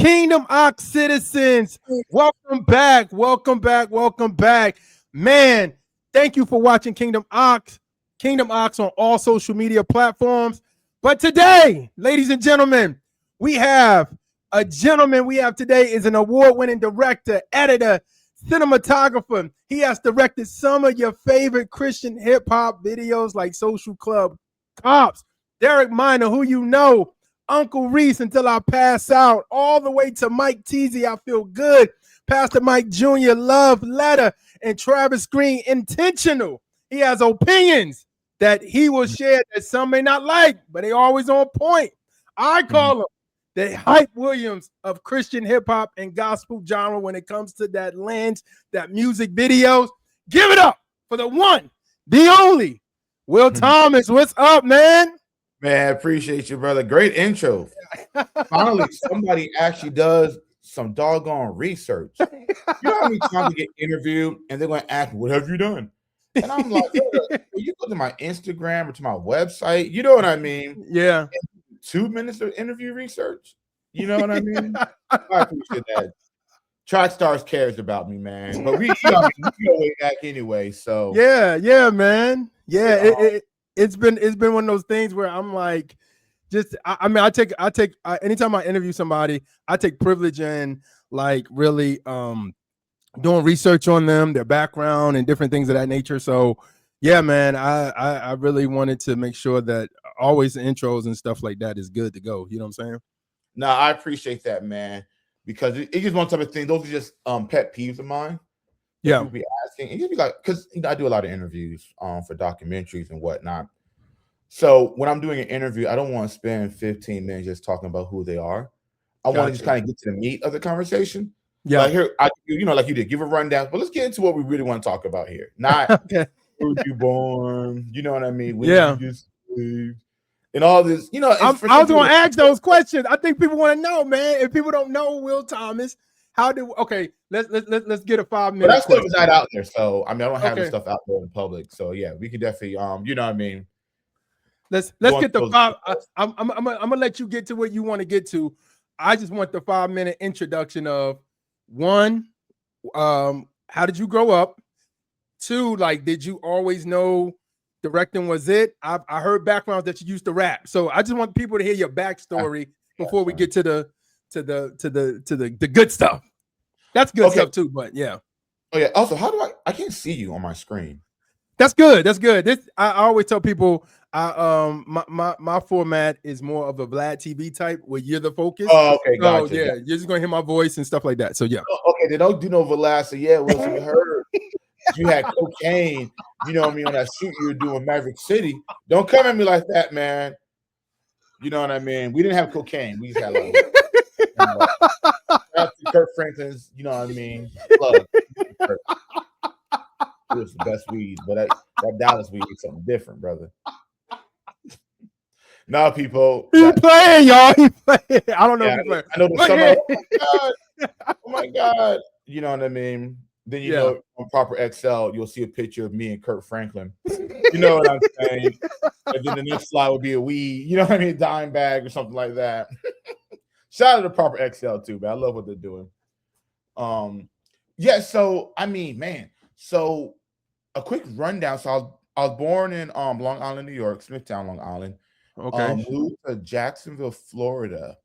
Kingdom Ox citizens, welcome back, welcome back, welcome back. Man, thank you for watching Kingdom Ox on all social media platforms. But today, ladies and gentlemen, we have a gentleman we have today is an award-winning director, editor, cinematographer. He has directed some of your favorite Christian hip-hop videos like Social Club Cops, Derek Minor, who you know, Uncle Reese, Until I Pass Out, all the way to Mike Teasy, I Feel Good, Pastor Mike Jr., Love Letter, and Travis Green, Intentional. He has opinions that he will share that some may not like, but they always on point. I call him the Hype Williams of Christian hip hop and gospel genre when it comes to that lens, that music videos. Give it up for the one, the only, Will Thomas. What's up, man? Man, I appreciate you, brother. Great intro. Finally, somebody actually does some doggone research. You know how many times we get interviewed and they're going to ask, what have you done? And I'm like, you go to my Instagram or to my website. You know what I mean? Yeah. 2 minutes of interview research. You know what I mean? I appreciate that. Track Stars cares about me, man. But we go way back anyway. So yeah, man. Yeah, it's been one of those things where I'm like, I take anytime I interview somebody, I take privilege in like really doing research on them, their background, and different things of that nature. So yeah, man, I really wanted to make sure that always the intros and stuff like that is good to go. You know what I'm saying? No, I appreciate that, man, because it's just one type of thing. Those are just pet peeves of mine. Yeah, people be asking, and you be like, because I do a lot of interviews for documentaries and whatnot. So when I'm doing an interview, I don't want to spend 15 minutes just talking about who they are. I want to just kind of get to the meat of the conversation. Yeah, like here, like you did, give a rundown, but let's get into what we really want to talk about here. Not okay. where were you born, you know what I mean? When Yeah. did you get saved? And all this, I was going to ask those questions. I think people want to know, man. If people don't know Will Thomas, let's get a 5 minute. But that stuff is not out there, so I mean, I don't have this stuff out there in public. So yeah, we can definitely, you know what I mean. Let's get the five. I'm gonna let you get to what you want to get to. I just want the 5 minute introduction of one. How did you grow up? Two, like, did you always know directing was it? I heard backgrounds that you used to rap, so I just want people to hear your backstory before we get to the good stuff. That's good stuff too, but yeah. Oh yeah. Also, how do I can't see you on my screen. That's good. That's good. This I always tell people. My format is more of a Vlad TV type where you're the focus. Oh, okay, gotcha. So, yeah, you're just gonna hear my voice and stuff like that. So yeah. Oh, okay, they don't do no Vlad. So yeah, Wilson, we heard you had cocaine. You know what I mean, on that shoot you were doing Maverick City. Don't come at me like that, man. You know what I mean? We didn't have cocaine. We just had like Kurt Franklin's. You know what I mean? Plug. It was the best weed, but that Dallas weed is something different, brother. No, people. He playing, y'all. He playing. I don't know if he playing. I know the summer. Oh my God. You know what I mean? Then you know on Proper XL, you'll see a picture of me and Kurt Franklin. You know what I'm saying? And then the next slide would be a weed, you know what I mean? Dime bag or something like that. Shout out to Proper XL too, man. I love what they're doing. Yeah, so I mean, man. So a quick rundown. So I was born in Long Island, New York, Smithtown, Long Island. Okay. Moved to Jacksonville, Florida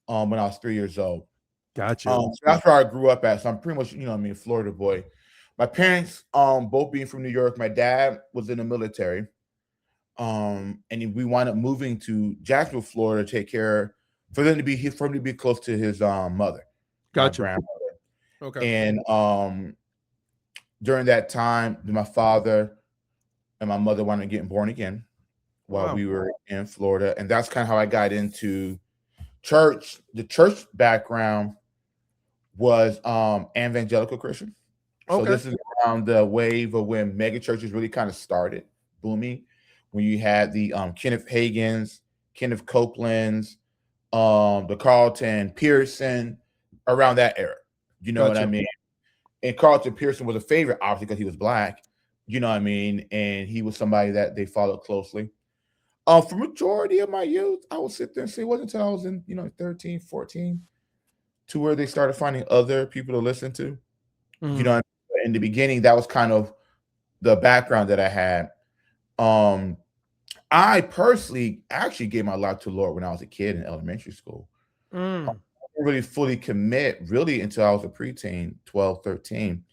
when I was 3 years old. Gotcha. So that's where I grew up at. So I'm pretty much, you know what I mean, Florida boy. My parents, both being from New York, my dad was in the military. And we wound up moving to Jacksonville, Florida to take care for him to be close to his mother. Gotcha. My grandmother. Okay. And during that time, my father and my mother wound up getting born again while we were in Florida. And that's kind of how I got into church. The church background was evangelical Christian. So this is around the wave of when mega churches really kind of started booming, when you had the Kenneth Hagins, Kenneth Copelands, the Carlton Pearson, around that era. You know what I mean? And Carlton Pearson was a favorite, obviously, because he was Black. You know what I mean? And he was somebody that they followed closely. For majority of my youth, I would sit there and say it wasn't until I was in, 13, 14, to where they started finding other people to listen to. You Mm. know, in the beginning, that was kind of the background that I had. I personally actually gave my life to the Lord when I was a kid in elementary school. I Mm. didn't really fully commit really until I was a preteen, 12, 13.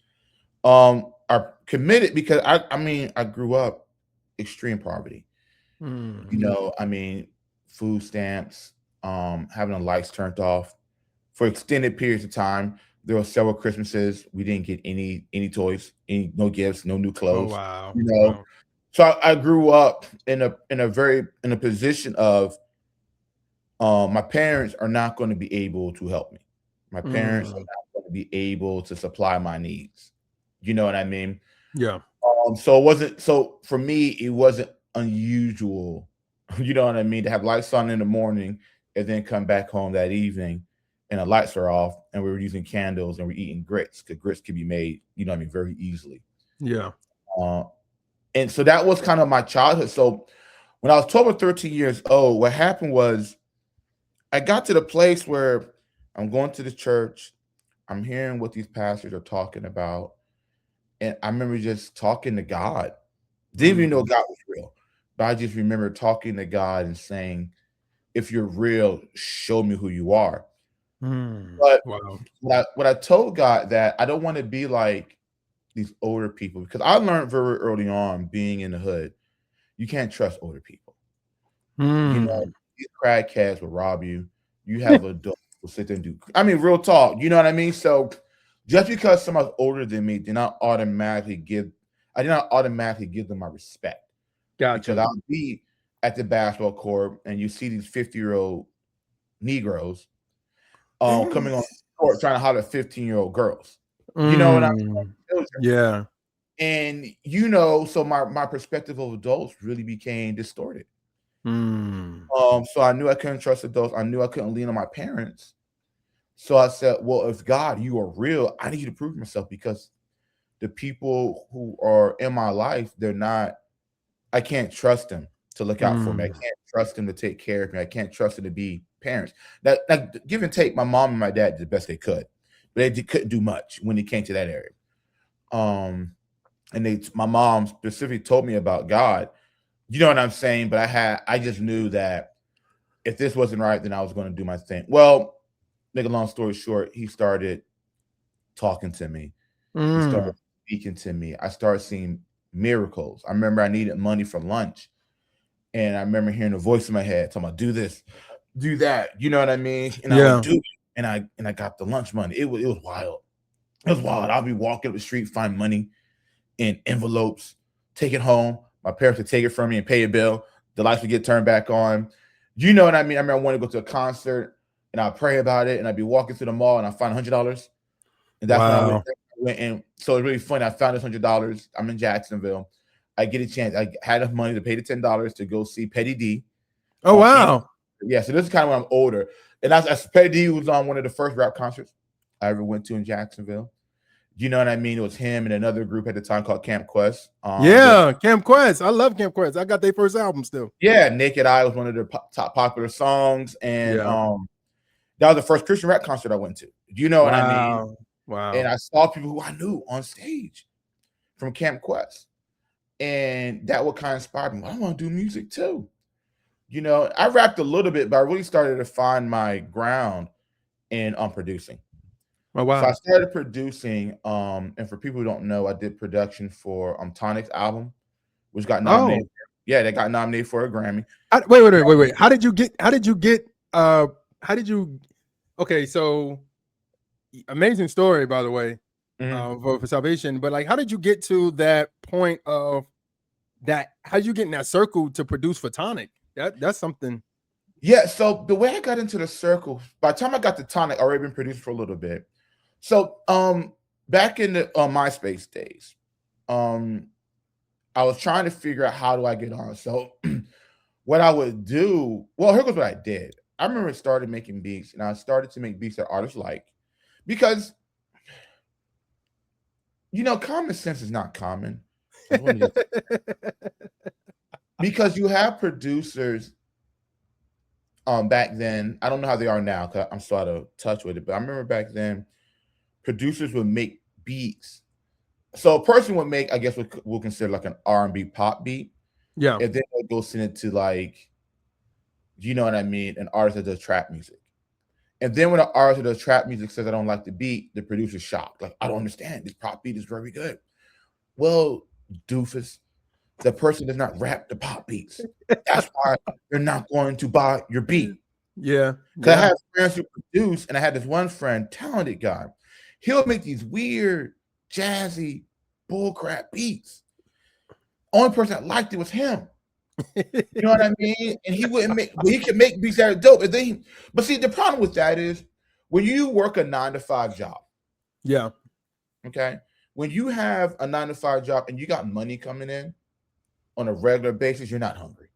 I committed because I mean, I grew up extreme poverty. Mm. You know, I mean, food stamps, having the lights turned off for extended periods of time. There were several Christmases we didn't get any toys, any no gifts, no new Oh clothes. wow. You know, Wow. so I grew up in a position of my parents are not going to be able to help me. My parents are Mm. not going to be able to supply my needs. You know what I mean? Yeah. So it wasn't so for me, it wasn't unusual, you know what I mean, to have lights on in the morning and then come back home that evening and the lights are off and we were using candles and we're eating grits because grits can be made, you know what I mean, very easily. Yeah. Uh, and so that was kind of my childhood. So when I was 12 or 13 years old, what happened was I got to the place where I'm going to the church, I'm hearing what these pastors are talking about, and I remember just talking to God. Didn't even know Mm. God was real, but I just remember talking to God and saying, "If you're real, show me who you are." Mm. But Wow. what I told God that I don't want to be like these older people because I learned very early on being in the hood, you can't trust older people. You know, Mm. these crackheads will rob you. You have adults who sit there and do. I mean, real talk. You know what I mean? So just because someone's older than me, I did not automatically give them my respect because Gotcha. I'll be at the basketball court and you see these 50-year-old Negroes coming on the court trying to holler at 15-year-old girls. You know what I Mm. mean? Yeah. And you know, so my perspective of adults really became distorted. Mm. So I knew I couldn't trust adults. I knew I couldn't lean on my parents. So I said, well, if God, you are real, I need you to prove myself because the people who are in my life, I can't trust them to look out for me. I Mm. can't trust them to take care of me. I can't trust them to be parents. That give and take, my mom and my dad did the best they could, but couldn't do much when it came to that area. Um, and my mom specifically told me about God. You know what I'm saying? But I just knew that if this wasn't right, then I was going to do my thing. Well, make a long story short, he started talking to me. He started Mm. speaking to me. I started seeing miracles. I remember I needed money for lunch. And I remember hearing a voice in my head talking about do this, do that. You know what I mean? And I would Yeah. do it. And I got the lunch money. It was wild. It was wild. I'll be walking up the street, find money in envelopes, take it home. My parents would take it from me and pay a bill. The lights would get turned back on. You know what I mean? I remember I wanted to go to a concert and I'd pray about it and I'd be walking through the mall and I find $100. And that's when I went, Wow. and so it's really funny. I found this $100. I'm in Jacksonville. I get a chance. I had enough money to pay the $10 to go see Petty D. Oh wow. Yeah, so this is kind of when I'm older. And as Petty D was on one of the first rap concerts I ever went to in Jacksonville. You know what I mean? It was him and another group at the time called Camp Quest. Yeah. Camp Quest. I love Camp Quest. I got their first album still. Yeah, Naked Eye was one of their top popular songs, and Yeah. that was the first Christian rap concert I went to. Do you know what I mean? Wow. And Wow. I saw people who I knew on stage from Camp Quest, and that what kind of inspired me. Well, I want to do music too. You know, I rapped a little bit, but I really started to find my ground in producing. Oh So I wow. started producing, and for people who don't know, I did production for Tonic's album, which got Oh. nominated. Yeah, they got nominated for a Grammy. Wait. How did you get how did you okay, so amazing story by the way, Mhm. for salvation, but like how did you get to that point of that how did you get in that circle to produce for Tonic? That's something. Yeah, so the way I got into the circle, by the time I got to Tonic, I already been produced for a little bit. So back in the MySpace days, um I was trying to figure out how do I get on. So what I would do, well, here goes what I did. I remember started making beats and I started to make beats that artists like because common sense is not common. I just want to just because you have producers back then, I don't know how they are now because I'm so out of touch with it, but I remember back then, producers would make beats. So a person would make, I guess, what we'll consider like an R&B pop beat, Yeah. and then they'll go send it to like, you know what I mean, an artist that does trap music. And then when an artist that does trap music says, I don't like the beat, the producer's shocked. Like, I don't understand. This pop beat is very good. Well, doofus, the person does not rap the pop beats. That's why they're not going to buy your beat. Yeah. Because I had friends who produce, and I had this one friend, talented guy. He'll make these weird, jazzy, bullcrap beats. Only person that liked it was him. You know what I mean? And he wouldn't make, but he could make beats that are dope. And then but see, the problem with that is when you work a 9-to-5 job. Yeah. Okay. When you have a 9-to-5 job and you got money coming in on a regular basis, you're not hungry.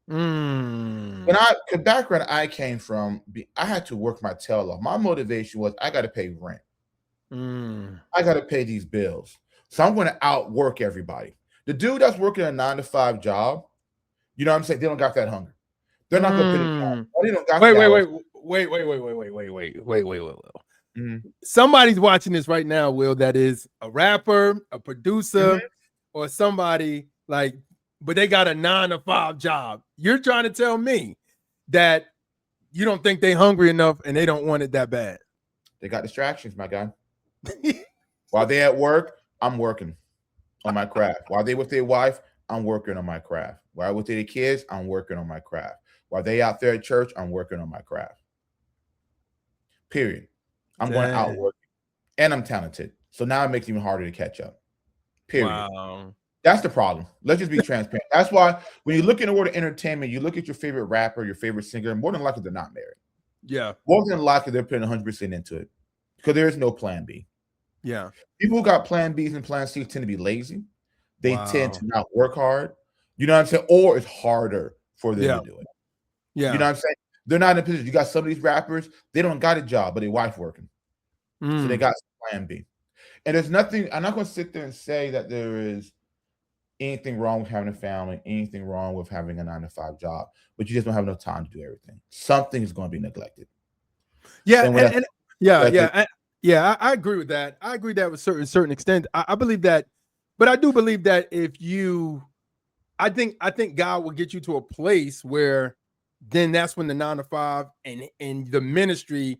When the background I came from, I had to work my tail off. My motivation was I got to pay rent. I got to pay these bills. So I'm going to outwork everybody. The dude that's working a 9-to-5 job, you know what I'm saying? They don't got that hunger. They're not going to put it down. They don't got wait. Somebody's watching this right now, Will, that is a rapper, a producer, or somebody like, but they got a 9-to-5 job. You're trying to tell me that you don't think they hungry enough and they don't want it that bad? They got distractions, my guy. While they at work, I'm working on my craft. While they with their wife, I'm working on my craft. While with their kids, I'm working on my craft. While they out there at church, I'm working on my craft. Period. I'm going to outwork, and I'm talented. So now it makes it even harder to catch up. Period. Wow. That's the problem. Let's just be transparent. That's why when you look in the world of entertainment, you look at your favorite rapper, your favorite singer, more than likely they're not married. Yeah. More than likely they're putting 100% into it because there is no plan B. Yeah. People who got plan Bs and plan Cs tend to be lazy. They tend to not work hard. You know what I'm saying? Or it's harder for them to do it. Yeah. You know what I'm saying? They're not in a position. You got some of these rappers, they don't got a job, but their wife working. So they got plan B. And there's nothing, I'm not going to sit there and say that there is anything wrong with having a family, anything wrong with having a 9-to-5 job, but you just don't have enough time to do everything. Something is going to be neglected. Yeah. I agree with that. I agree that with certain extent. I believe that, but I do believe that if you, I think God will get you to a place where then that's when the 9-to-5 and the ministry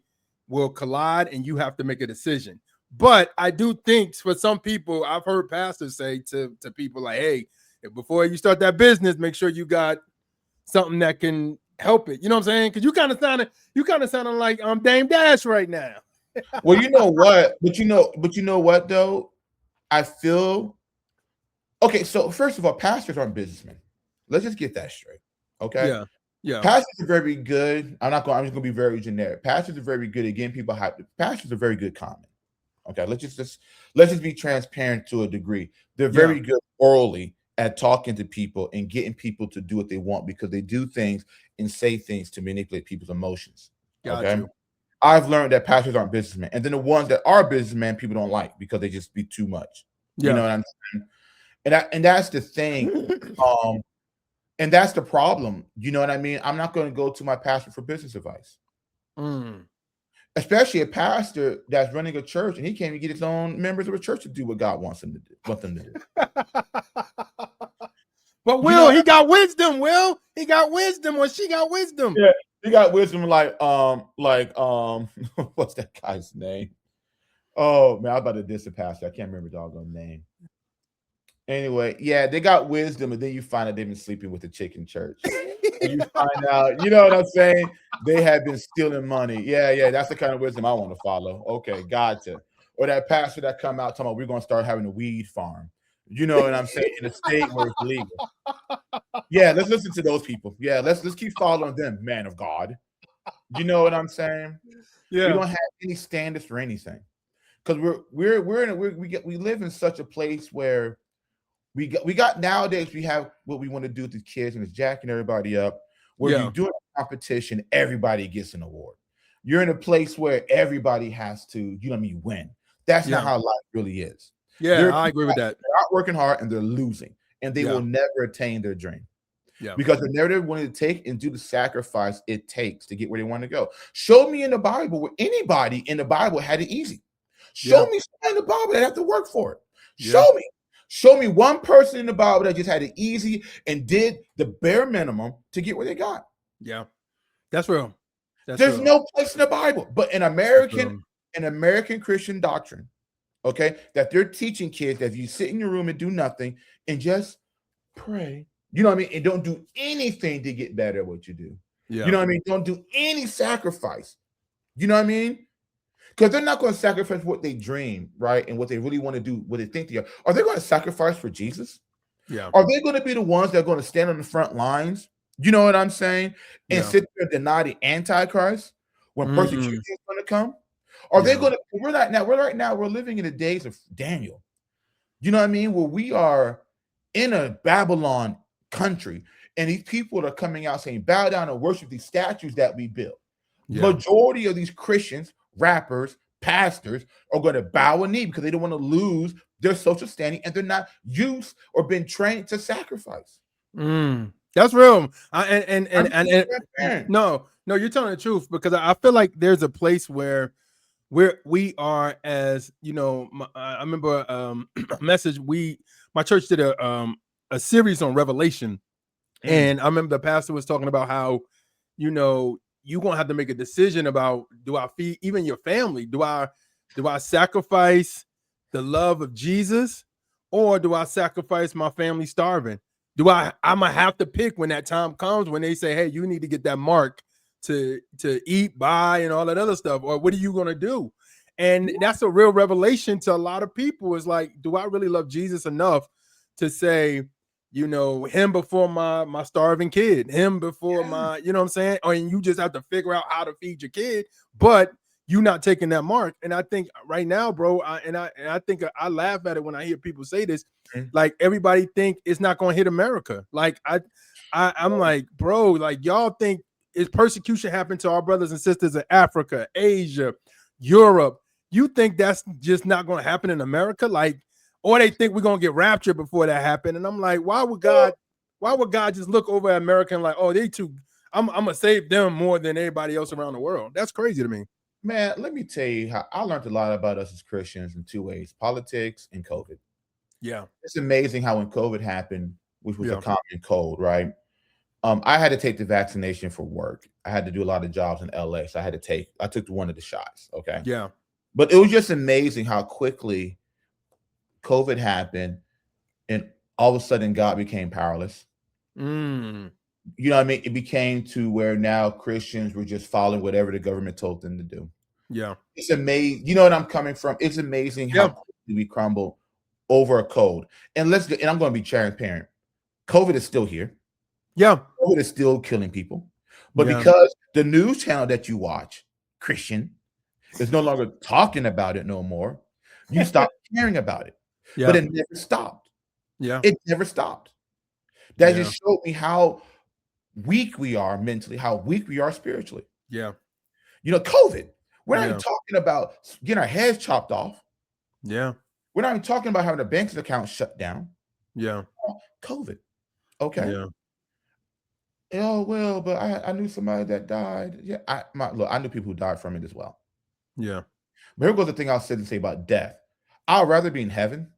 will collide and you have to make a decision. But I do think for some people, I've heard pastors say to people like, hey, before you start that business, make sure you got something that can help it. You know what I'm saying? Because you kind of sounding like Dame Dash right now. Well, you know what? But you know what though? I feel okay. So first of all, pastors aren't businessmen. Let's just get that straight. Okay. Yeah. Pastors are very good. I'm just gonna be very generic. Pastors are very good at getting people hyped. Pastors are very good comment. Okay, let's just be transparent to a degree. They're very good orally at talking to people and getting people to do what they want because they do things and say things to manipulate people's emotions. Okay. I've learned that pastors aren't businessmen. And then the ones that are businessmen, people don't like because they just be too much. You know what I'm saying? And that's the thing. And that's the problem. You know what I mean? I'm not going to go to my pastor for business advice. Especially a pastor that's running a church and he can't even get his own members of a church to do what God wants them to do. But Will, he got wisdom. Will, he got wisdom, or she got wisdom. Yeah, he got wisdom. Like what's that guy's name? Oh man, I'm about to diss the pastor. I can't remember the doggone name. Anyway, yeah, they got wisdom, and then you find out they've been sleeping with the chick in church. And you find out, you know what I'm saying? They have been stealing money. Yeah, that's the kind of wisdom I want to follow. Okay, gotcha. Or that pastor that come out talking about we're going to start having a weed farm. You know what I'm saying? In a state where it's legal. Yeah, let's listen to those people. Yeah, let's keep following them, man of God. You know what I'm saying? Yeah. We don't have any standards for anything because we live in such a place where we got nowadays we have what we want to do with the kids and it's jacking everybody up. Where you do a competition, everybody gets an award. You're in a place where everybody has to, you know what I mean, win. That's not how life really is. Yeah, I agree with that. They're not working hard and they're losing, and they will never attain their dream. Yeah. Because the narrative wanted to take and do the sacrifice it takes to get where they want to go. Show me in the Bible where anybody in the Bible had it easy. Show Yeah. me someone in the Bible that had to work for it. Yeah. Show me. Show me one person in the Bible that just had it easy and did the bare minimum to get where they got. Yeah. That's real. There's no place in the Bible, but in American Christian doctrine, okay, that they're teaching kids that if you sit in your room and do nothing and just pray, you know what I mean, and don't do anything to get better at what you do. Yeah. You know what I mean? Don't do any sacrifice. You know what I mean? Because they're not going to sacrifice what they dream, right? And what they really want to do, what they think they are. Are they going to sacrifice for Jesus? Yeah. Are they going to be the ones that are going to stand on the front lines? You know what I'm saying? And sit there and deny the Antichrist when persecution is going to come? Are they going to? We're living in the days of Daniel. You know what I mean? Where we are in a Babylon country, and these people are coming out saying, bow down and worship these statues that we built. Yeah. Majority of these Christians, rappers, pastors are going to bow a knee because they don't want to lose their social standing, and they're not used or been trained to sacrifice. That's real. No, you're telling the truth, because I feel like there's a place where we are, as you know, I remember a message my church did a series on Revelation, and I remember the pastor was talking about how, you know, you're gonna have to make a decision about, do I feed even your family? Do I sacrifice the love of Jesus, or do I sacrifice my family starving? I'm gonna have to pick when that time comes, when they say, hey, you need to get that mark to eat, buy, and all that other stuff, or what are you gonna do? And that's a real revelation to a lot of people. Is like, do I really love Jesus enough to say, you know, him before my starving kid, him before my, you know what I'm saying? Or you just have to figure out how to feed your kid, but you not taking that mark. And I think right now, bro, I think I laugh at it when I hear people say this. Like, everybody think it's not going to hit America. Like I'm like, bro, like, y'all think is persecution happened to our brothers and sisters in Africa, Asia, Europe? You think that's just not going to happen in America? Like, or they think we're going to get raptured before that happened. And I'm like, why would God just look over at America and like, oh, they too, I'm going to save them more than anybody else around the world? That's crazy to me. Man, let me tell you how I learned a lot about us as Christians in two ways: politics and COVID. Yeah. It's amazing how when COVID happened, which was a common cold, right? I had to take the vaccination for work. I had to do a lot of jobs in LA. So I took one of the shots. Okay. Yeah. But it was just amazing how quickly COVID happened and all of a sudden God became powerless. You know what I mean? It became to where now Christians were just following whatever the government told them to do. Yeah. It's amazing. You know what I'm coming from? It's amazing how quickly we crumble over a code. And I'm going to be transparent. COVID is still here. Yeah. COVID is still killing people. But because the news channel that you watch, Christian, is no longer talking about it no more, you stop caring about it. Yeah. But it never stopped. Yeah. It never stopped. That just showed me how weak we are mentally, how weak we are spiritually. Yeah. You know, COVID, we're not even talking about getting our heads chopped off. Yeah. We're not even talking about having a bank account shut down. Yeah. COVID. Okay. Yeah. Oh, well, but I knew somebody that died. Yeah. I knew people who died from it as well. Yeah. But here goes the thing I'll say about death. I'd rather be in heaven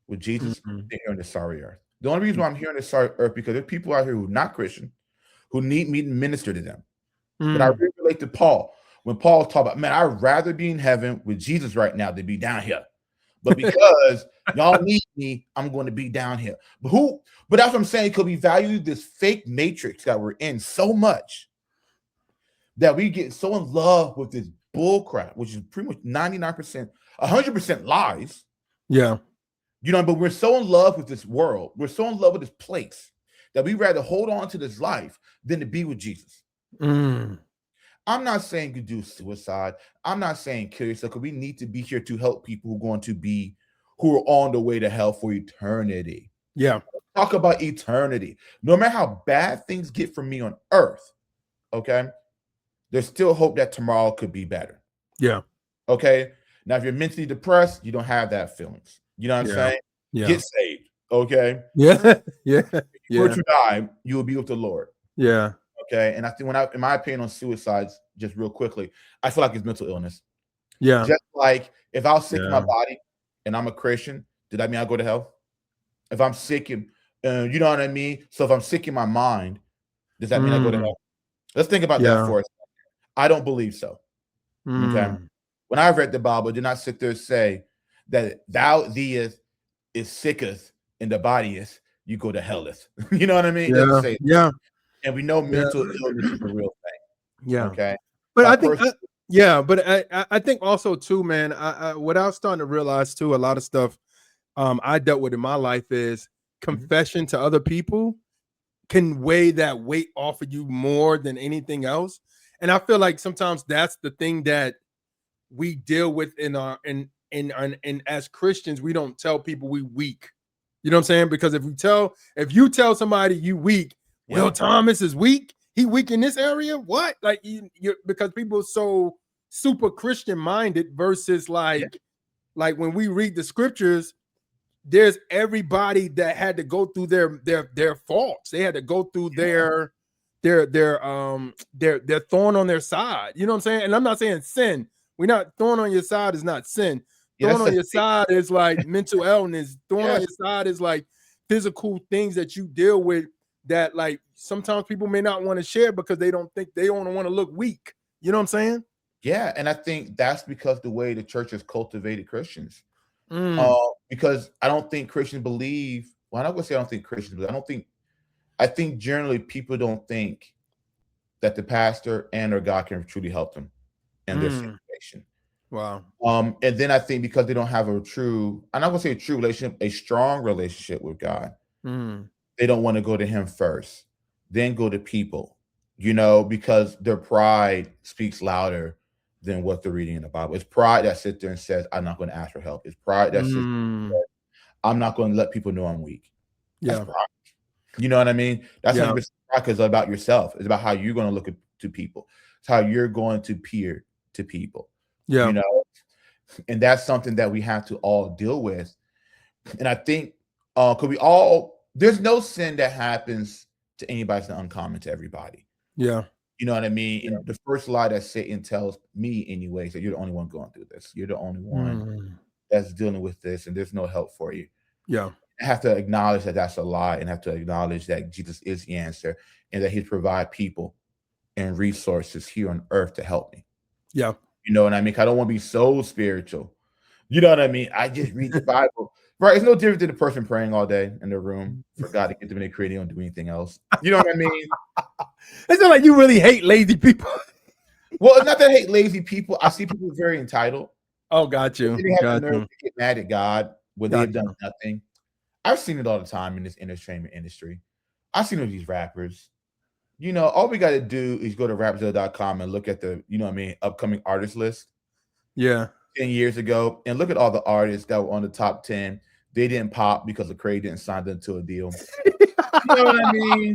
with Jesus than here on this sorry earth. The only reason why I'm here on this sorry earth, because there's people out here who are not Christian, who need me to minister to them. But I really relate to Paul. When Paul talked about, man, I'd rather be in heaven with Jesus right now than be down here. But because y'all need me, I'm going to be down here. But that's what I'm saying, because we value this fake matrix that we're in so much that we get so in love with this bull crap, which is pretty much 99%, 100% lies. Yeah. You know, but we're so in love with this world. We're so in love with this place that we'd rather hold on to this life than to be with Jesus. I'm not saying you do suicide. I'm not saying kill yourself, because we need to be here to help people who are on the way to hell for eternity. Yeah. Talk about eternity. No matter how bad things get for me on earth, okay, there's still hope that tomorrow could be better. Yeah. Okay. Now, if you're mentally depressed, you don't have that feelings. You know what I'm saying? Yeah. Get saved. Okay. Yeah. Yeah. Were to die, you will be with the Lord. Yeah. Okay. And I think in my opinion on suicides, just real quickly, I feel like it's mental illness. Yeah. Just like if I was sick in my body and I'm a Christian, did that mean I go to hell? If I'm sick in, you know what I mean? So if I'm sick in my mind, does that mean I go to hell? Let's think about that for a second. I don't believe so. Okay. When I read the Bible, it did not sit there and say that thou theest is sickest and the body is you go to helleth. You know what I mean? It doesn't say that. And we know mental illness is a real thing. Yeah. Okay. But I think but I think also too, man, I what I was starting to realize too, a lot of stuff I dealt with in my life is confession to other people can weigh that weight off of you more than anything else. And I feel like sometimes that's the thing that we deal with in as Christians, we don't tell people we weak. You know what I'm saying? Because if you tell somebody you weak, Will Thomas is weak. He weak in this area. What? Like because people are so super Christian minded versus like when we read the scriptures, there's everybody that had to go through their faults. They had to go through their thorn on their side. You know what I'm saying? And I'm not saying sin. We're not thorn on your side is not sin. Thorn on your side is like mental illness. Thorn on your side is like physical things that you deal with that like sometimes people may not want to share because they don't want to look weak. You know what I'm saying? Yeah, and I think that's because the way the church has cultivated Christians. Because I don't think Christians believe. Well, I'm not gonna say I don't think Christians believe. I think generally people don't think that the pastor and or God can truly help them in their situation. Wow. And then I think because they don't have I'm not gonna say a true relationship, a strong relationship with God, they don't want to go to Him first, then go to people, because their pride speaks louder than what they're reading in the Bible. It's pride that sits there and says, I'm not going to ask for help. It's pride that sits there and says, I'm not going to let people know I'm weak. That's pride. You know what I mean? That's what pride is about yourself. It's about how you're going to look to people. It's how you're going to peer to people. Yeah. And that's something that we have to all deal with. And I think there's no sin that happens to anybody that's uncommon to everybody. Yeah. You know what I mean? And the first lie that Satan tells me anyway is that you're the only one going through this. You're the only one that's dealing with this, and there's no help for you. Yeah. I have to acknowledge that that's a lie and have to acknowledge that Jesus is the answer and that He's provide people and resources here on earth to help me. Yeah. You know what I mean? I don't want to be so spiritual. You know what I mean? I just read the Bible. Right? It's no different than the person praying all day in their room for God to get them in their creative, don't do anything else. You know what I mean? It's not like you really hate lazy people. Well, it's not that I hate lazy people. I see people very entitled. Oh, got you. They have the nerve to get mad at God when they've done nothing. I've seen it all the time in this entertainment industry. I've seen it with these rappers. All we got to do is go to rapzilla.com and look at the, upcoming artist list. Yeah. 10 years ago, and look at all the artists that were on the top 10. They didn't pop because Lecrae didn't sign them to a deal. You know what I mean?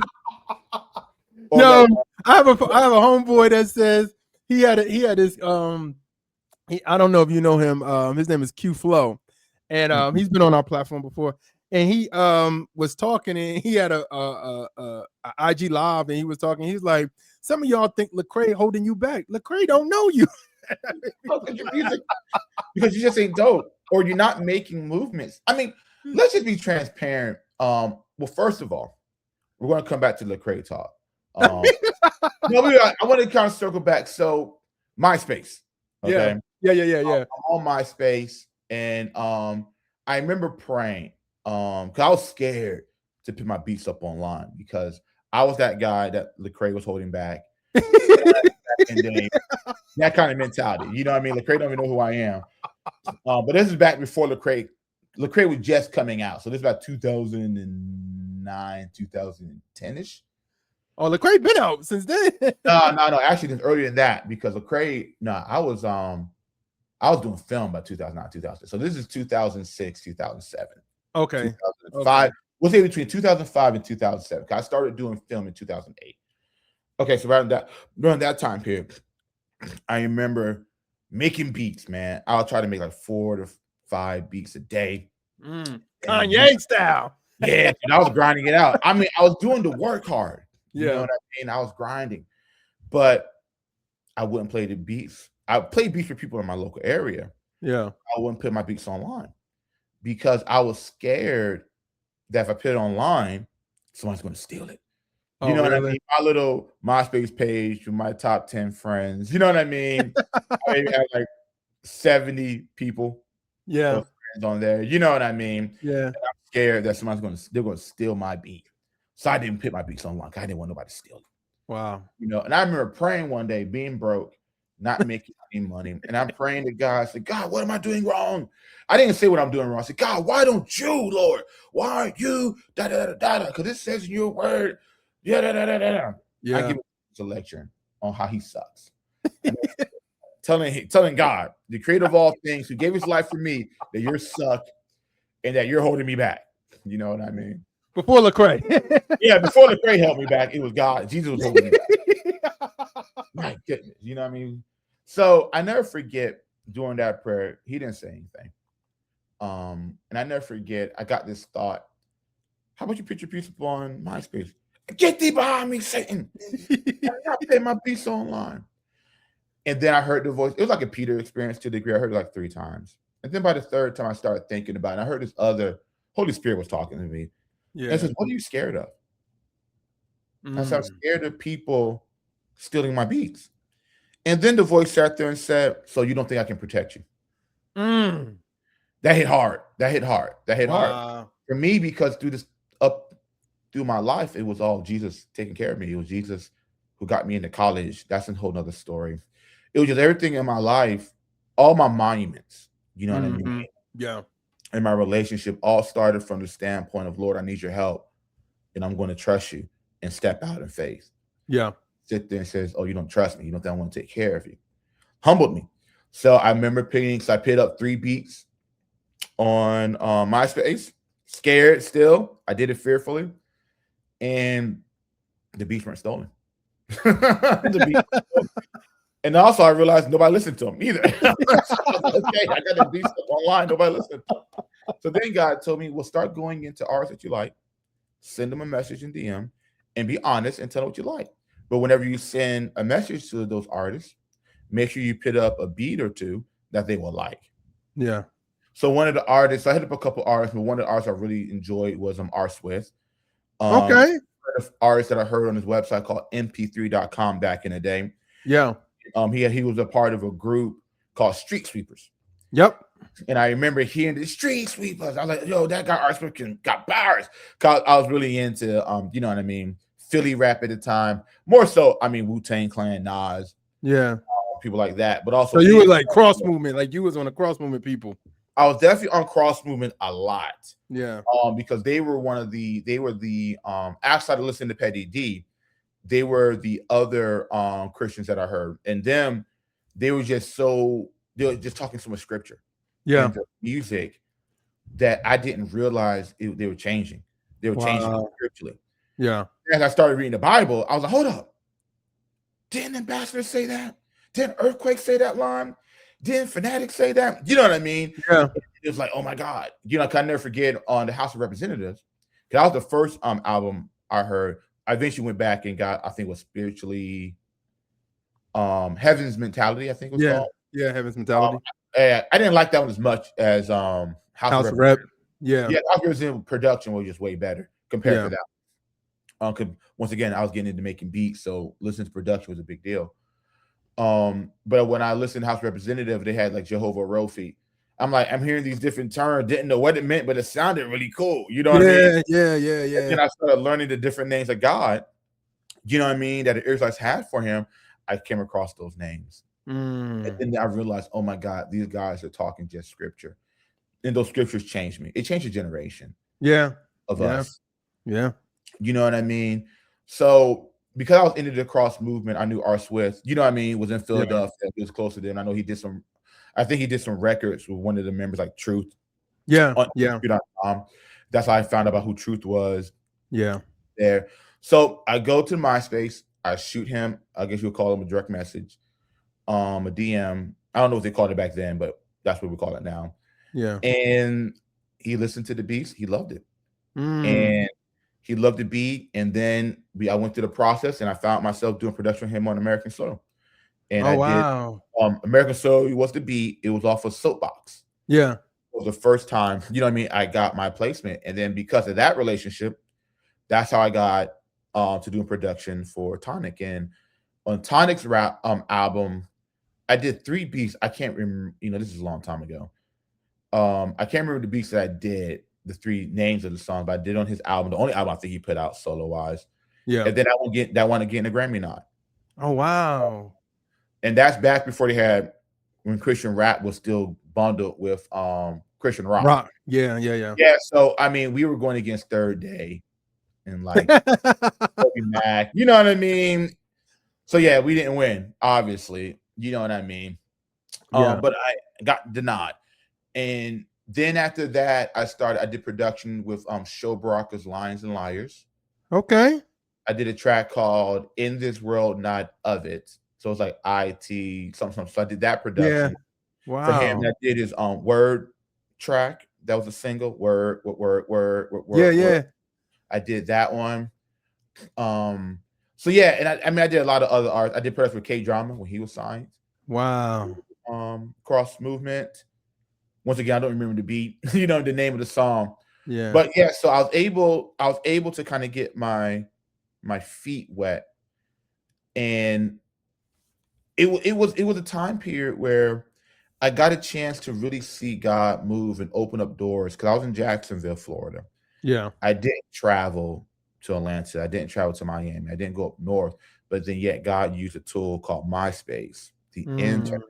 I have a homeboy that says he had his I don't know if you know him. His name is Q Flow, and he's been on our platform before. And he was talking, and he had a IG live, and he was talking. He's like, some of y'all think Lecrae holding you back. Lecrae don't know you. Because you just ain't dope, or you're not making movements. I mean, let's just be transparent. Well, first of all, we're going to come back to Lecrae talk. I want to kind of circle back. So, MySpace. Okay. Yeah. I'm on MySpace, and I remember praying. Because I was scared to put my beats up online because I was that guy that Lecrae was holding back. And then that kind of mentality, you know what I mean? Lecrae don't even know who I am. But this is back before Lecrae. Lecrae was just coming out, so this is about 2009, 2010ish. Oh, Lecrae been out since then. No. Actually, it's earlier than that because Lecrae. I was doing film by 2009, 2000. So this is 2006, 2007. Okay. 2005. Okay. We'll say between 2005 and 2007. I started doing film in 2008. Okay, so during that time period, I remember making beats, man. I'll try to make like 4 to 5 beats a day. Kanye style. Yeah, dude, I was grinding it out. I mean, I was doing the work hard. You know Yeah. what I mean? I was grinding, but I wouldn't play the beats. I played beats for people in my local area. Yeah. I wouldn't put my beats online because I was scared that if I put it online, someone's going to steal it. You Oh, know what I really? mean? My little MySpace page with my top 10 friends. You know what I mean? I maybe had like 70 people Yeah. or friends on there. You know what I mean? Yeah. And I'm scared that they're going to steal my beat. So I didn't put my beats online. I didn't want nobody to steal it. Wow. You know, and I remember praying one day, being broke, not making any money. And I'm praying to God, I said, God, what am I doing wrong? I didn't say what I'm doing wrong. I said, God, why don't you, Lord? Why aren't you? Da da da da da. Because it says in your word, yeah, da da da da da. I Yeah. give a lecture on how he sucks. And telling God, the creator of all things, who gave his life for me, that you're suck and that you're holding me back. You know what I mean? Before Lecrae. Yeah, before the Lecrae held me back, it was God. Jesus was holding me back. My goodness, you know what I mean? So I never forget during that prayer, he didn't say anything. And I never forget, I got this thought. How about you put your piece up on MySpace? Get thee behind me, Satan. I put my piece online. And then I heard the voice. It was like a Peter experience to the degree. I heard it like 3 times. And then by the 3rd time, I started thinking about it. I heard this other Holy Spirit was talking to me. Yeah. And says, what are you scared of? I said, I'm scared of people stealing my beats. And then the voice sat there and said, so you don't think I can protect you? That hit hard. That hit hard for me, because through my life, it was all Jesus taking care of me. It was Jesus who got me into college. That's a whole nother story. It was just everything in my life, all my monuments, you know what I mean? Yeah. And my relationship all started from the standpoint of, Lord, I need your help, and I'm going to trust you and step out in faith. Yeah. Sit there and says, oh, you don't trust me. You don't think I want to take care of you. Humbled me. So I remember I picked up 3 beats on MySpace, scared still. I did it fearfully. And the beats weren't stolen. And also I realized nobody listened to them either. Okay, I got the beats up online. Nobody listened to them. So then God told me, well, start going into artists that you like, send them a message in DM, and be honest and tell them what you like. But whenever you send a message to those artists, make sure you put up a beat or 2 that they will like. Yeah. So one of the artists, I hit up a couple artists, but one of the artists I really enjoyed was R. Swift. Okay. Artist that I heard on his website called mp3.com back in the day. Yeah. He was a part of a group called Street Sweepers. Yep. And I remember hearing the Street Sweepers. I was like, yo, that guy R. Swift got bars. Cause I was really into you know what I mean, Philly rap at the time. More so, I mean, Wu-Tang Clan, Nas. Yeah. People like that. But also, so you were like cross movement, like you was on the cross movement people. I was definitely on cross movement a lot. Yeah. Because they were outside of listening to Petty D, they were the other Christians that I heard. And them, they were just talking so much scripture. Yeah. And the music that I didn't realize they were changing. They were changing scripturally. Yeah. As I started reading the Bible, I was like, hold up. Didn't Ambassador say that? Didn't Earthquake say that line? Didn't Fanatic say that? You know what I mean? Yeah. It was like, oh my God. You know, I can never forget on the House of Representatives. That was the first album I heard. I eventually went back and got, I think it was spiritually Heaven's Mentality, I think it was called. Yeah, Heaven's Mentality. I didn't like that one as much as House of Rep. Yeah. Yeah, House of Representatives production was just way better compared to that. Cause once again, I was getting into making beats, so listening to production was a big deal. But when I listened to House Representative, they had like Jehovah Rofi. I'm like, I'm hearing these different terms, didn't know what it meant, but it sounded really cool. You know what I mean? Yeah. And then I started learning the different names of God, you know what I mean, that the Israelites had for him. I came across those names. And then I realized, oh my God, these guys are talking just scripture. And those scriptures changed me. It changed a generation. Of us. Yeah. You know what I mean? So because I was into the cross movement, I knew R. Swift, you know what I mean, was in Philadelphia. He was close to them. I know he did some records with one of the members, like Truth. Yeah. That's how I found out about who Truth was. Yeah. There. So I go to MySpace, I shoot him, I guess you'll call him a direct message, a DM. I don't know what they called it back then, but that's what we call it now. Yeah. And he listened to the beats, he loved it. and he loved the beat. And then I went through the process, and I found myself doing production with him on American Soul. And I did American Soul. It was the beat. It was off of Soapbox. Yeah. It was the first time, you know what I mean, I got my placement. And then because of that relationship, that's how I got to doing production for Tonic. And on Tonic's rap album, I did 3 beats. I can't remember, you know, this is a long time ago. I can't remember the beats that I did, the 3 names of the song, but I did on his album, the only album I think he put out solo wise. Yeah. And then I won again a Grammy nod. Oh wow. And that's back before they had, when Christian rap was still bundled with Christian rock. Yeah. Yeah. So I mean, we were going against Third Day and like Mac, you know what I mean? So yeah, we didn't win, obviously. You know what I mean? Yeah. But I got the nod. And then after that, I did production with Show Baraka's Lions and Liars. Okay. I did a track called In This World, Not of It. So it's like IT, something. So I did that production. Yeah. Wow. For him. And I did his Word track. That was a single. Word. Yeah. I did that one. So yeah, and I mean I did a lot of other art. I did production with K Drama when he was signed. Wow. Cross Movement. Once again, I don't remember the beat, you know, the name of the song. Yeah. But yeah, so I was able to kind of get my feet wet. And it was a time period where I got a chance to really see God move and open up doors, because I was in Jacksonville, Florida. Yeah. I didn't travel to Atlanta. I didn't travel to Miami. I didn't go up north. But then yet God used a tool called MySpace, the internet.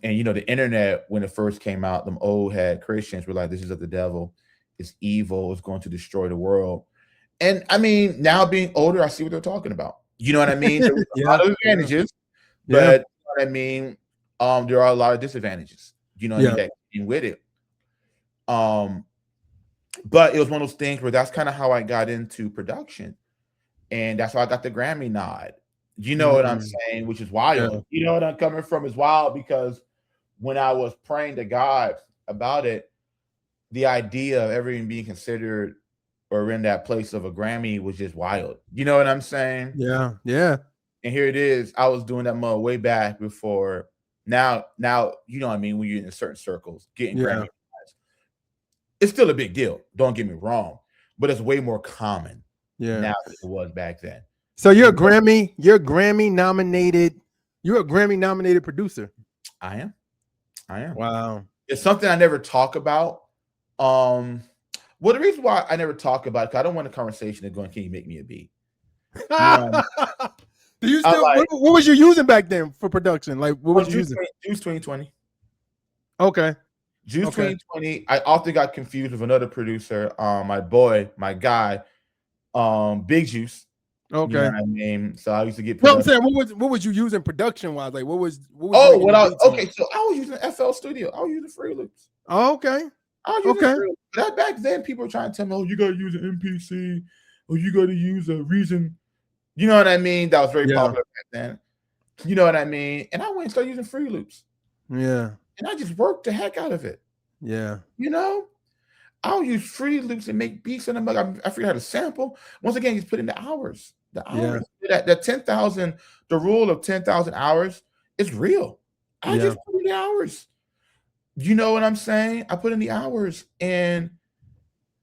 And you know, the internet, when it first came out, them old head Christians were like, this is of the devil. It's evil. It's going to destroy the world. And I mean, now being older, I see what they're talking about. You know what I mean? There's a lot of advantages, but you know what I mean? There are a lot of disadvantages, you know, that came with it. But it was one of those things where that's kind of how I got into production. And that's how I got the Grammy nod. You know what I'm saying? Which is wild. Yeah. You know what I'm coming from is wild, because when I was praying to God about it, the idea of ever even being considered or in that place of a Grammy was just wild. You know what I'm saying? Yeah. Yeah. And here it is. I was doing that mode way back before. Now, you know what I mean? When you're in certain circles, getting Grammy, it's still a big deal. Don't get me wrong, but it's way more common now than it was back then. So you're a Grammy nominated producer. I am. Wow. It's something I never talk about. Well, the reason why I never talk about it, because I don't want a conversation of going, can you make me a beat? Do you still, what was you using back then for production? Like, what was you using? Juice 2020. Okay. Juice 2020. I often got confused with another producer, my guy, Big Juice. Okay. You know what I mean? So I used to get. Well, I'm saying, what was you using production wise? Like, what was so I was using FL Studio. I was using Free Loops. Oh, okay. I was using Free Loops. That back then, people were trying to tell me, "Oh, you got to use an MPC, or you got to use a Reason." You know what I mean? That was very popular back then. You know what I mean? And I went and started using Free Loops. Yeah. And I just worked the heck out of it. Yeah. You know, I'll use Free Loops and make beats in them. I forget how to sample. Once again, just put in the hours. The hours. That 10,000, the rule of 10,000 hours is real. I just put in the hours. You know what I'm saying? I put in the hours, and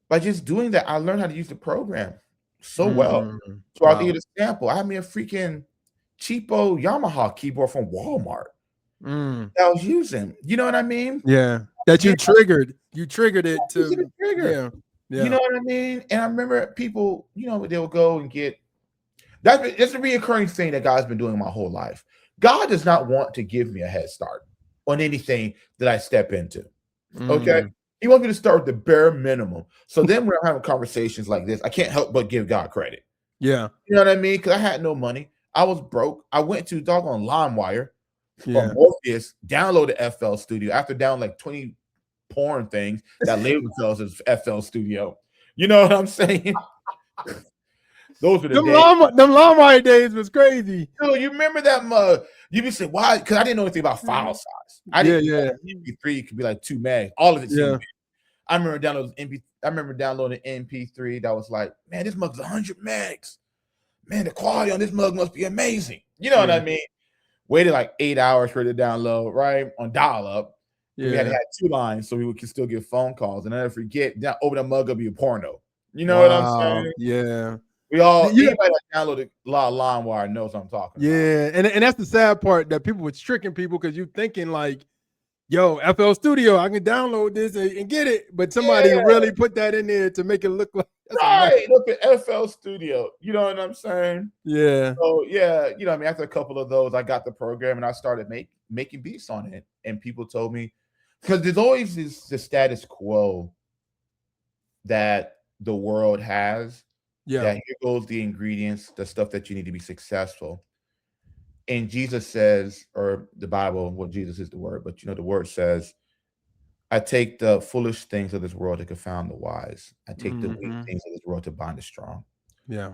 by just doing that, I learned how to use the program so well. So I was able to sample. I had me a freaking cheapo Yamaha keyboard from Walmart that I was using. You know what I mean? Yeah. That you triggered. You triggered it to trigger. Yeah. You know what I mean? And I remember people, you know, they'll go and get that's a reoccurring thing that God's been doing my whole life. God does not want to give me a head start on anything that I step into. Okay. He wants me to start with the bare minimum. So then when I'm having conversations like this, I can't help but give God credit. Yeah. You know what I mean? Because I had no money. I was broke. I went to doggone LimeWire or Morpheus, downloaded FL Studio after down like 20 porn things that labeled themselves as FL Studio. You know what I'm saying? Those were the days. Them LimeWire days was crazy. Dude, you remember that mug? You be saying, why? Because I didn't know anything about file size. I didn't know MP3 could be like 2 meg. All of it. I remember downloading MP3 that was like, man, this mug's 100 megs. Man, the quality on this mug must be amazing. You know what I mean? Waited like 8 hours for it to download, right? On dial-up. We had 2 lines, so we could still get phone calls. And I never forget, open that mug up, be a porno. You know what I'm saying? Yeah. Anybody that downloaded a lot of LimeWire knows what I'm talking about. Yeah, and that's the sad part, that people were tricking people because you thinking like, yo, FL Studio, I can download this and get it, but somebody really put that in there to make it look like Look at FL Studio. You know what I'm saying? Yeah. So yeah, you know, I mean, after a couple of those, I got the program and I started making beats on it. And people told me, because there's always the status quo that the world has. Yeah. That here goes the ingredients, the stuff that you need to be successful. And Jesus says, or the Bible, well, Jesus is the word, but you know, the word says, I take the foolish things of this world to confound the wise. I take the weak things of this world to bind the strong. Yeah.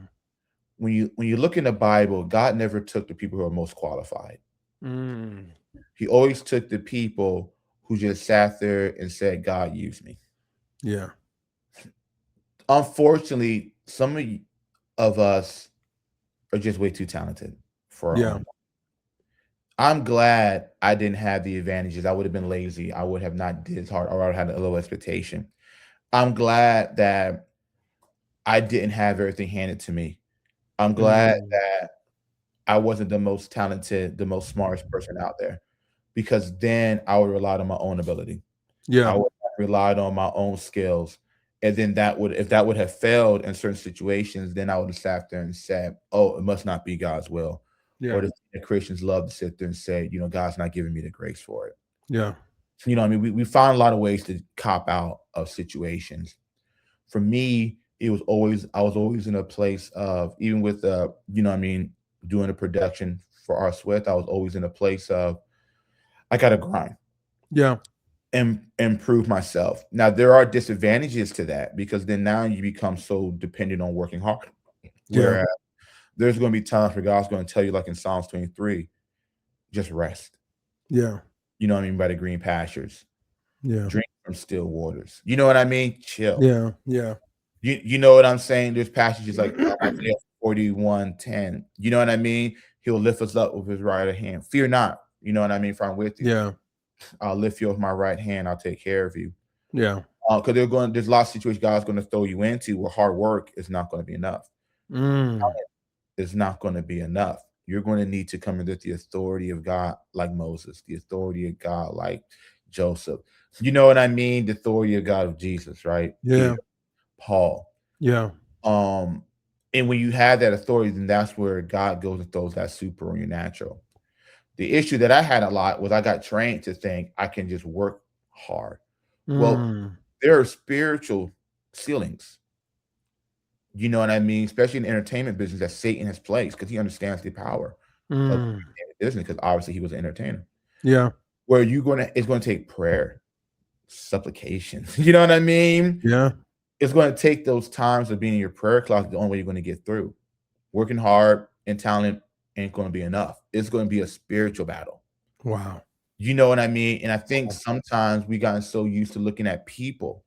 When you look in the Bible, God never took the people who are most qualified. He always took the people who just sat there and said, God, use me. Yeah. Unfortunately, some of us are just way too talented for our own. I'm glad I didn't have the advantages. I would have been lazy. I would have not did as hard, or I would have had a low expectation. I'm glad that I didn't have everything handed to me. I'm glad that I wasn't the most talented, the most smartest person out there, because then I would rely on my own ability. Yeah. I would have relied on my own skills. And then if that would have failed in certain situations, then I would have sat there and said, oh, it must not be God's will. Yeah. Or the Christians love to sit there and say, you know, God's not giving me the grace for it. Yeah. You know, I mean, we find a lot of ways to cop out of situations. For me, I was always in a place of, even with you know what I mean, doing a production for our Swift, I was always in a place of, I gotta grind. Yeah. And improve myself. Now there are disadvantages to that, because then now you become so dependent on working hard. Whereas there's going to be times where God's going to tell you, like in Psalms 23, just rest. Yeah. You know what I mean? By the green pastures. Yeah. Drink from still waters. You know what I mean? Chill. Yeah. Yeah. You know what I'm saying? There's passages like Isaiah 41:10. You know what I mean? He'll lift us up with his right hand. Fear not. You know what I mean? For I'm with you. Yeah. I'll lift you with my right hand. I'll take care of you. Yeah. Because there's a lot of situations God's going to throw you into where hard work is not going to be enough. It's not going to be enough. You're going to need to come into the authority of God like Moses, the authority of God like Joseph. You know what I mean? The authority of God of Jesus, right? Yeah. Peter, Paul. Yeah. And when you have that authority, then that's where God goes and throws that super on your natural. The issue that I had a lot was I got trained to think I can just work hard. Well, there are spiritual ceilings. You know what I mean? Especially in the entertainment business that Satan has placed, because he understands the power of the business, because obviously he was an entertainer. Yeah. Where it's going to take prayer, supplication. You know what I mean? Yeah. It's going to take those times of being in your prayer closet. The only way you're going to get through. Working hard and talent ain't going to be enough. It's going to be a spiritual battle. Wow. You know what I mean? And I think sometimes we gotten so used to looking at people,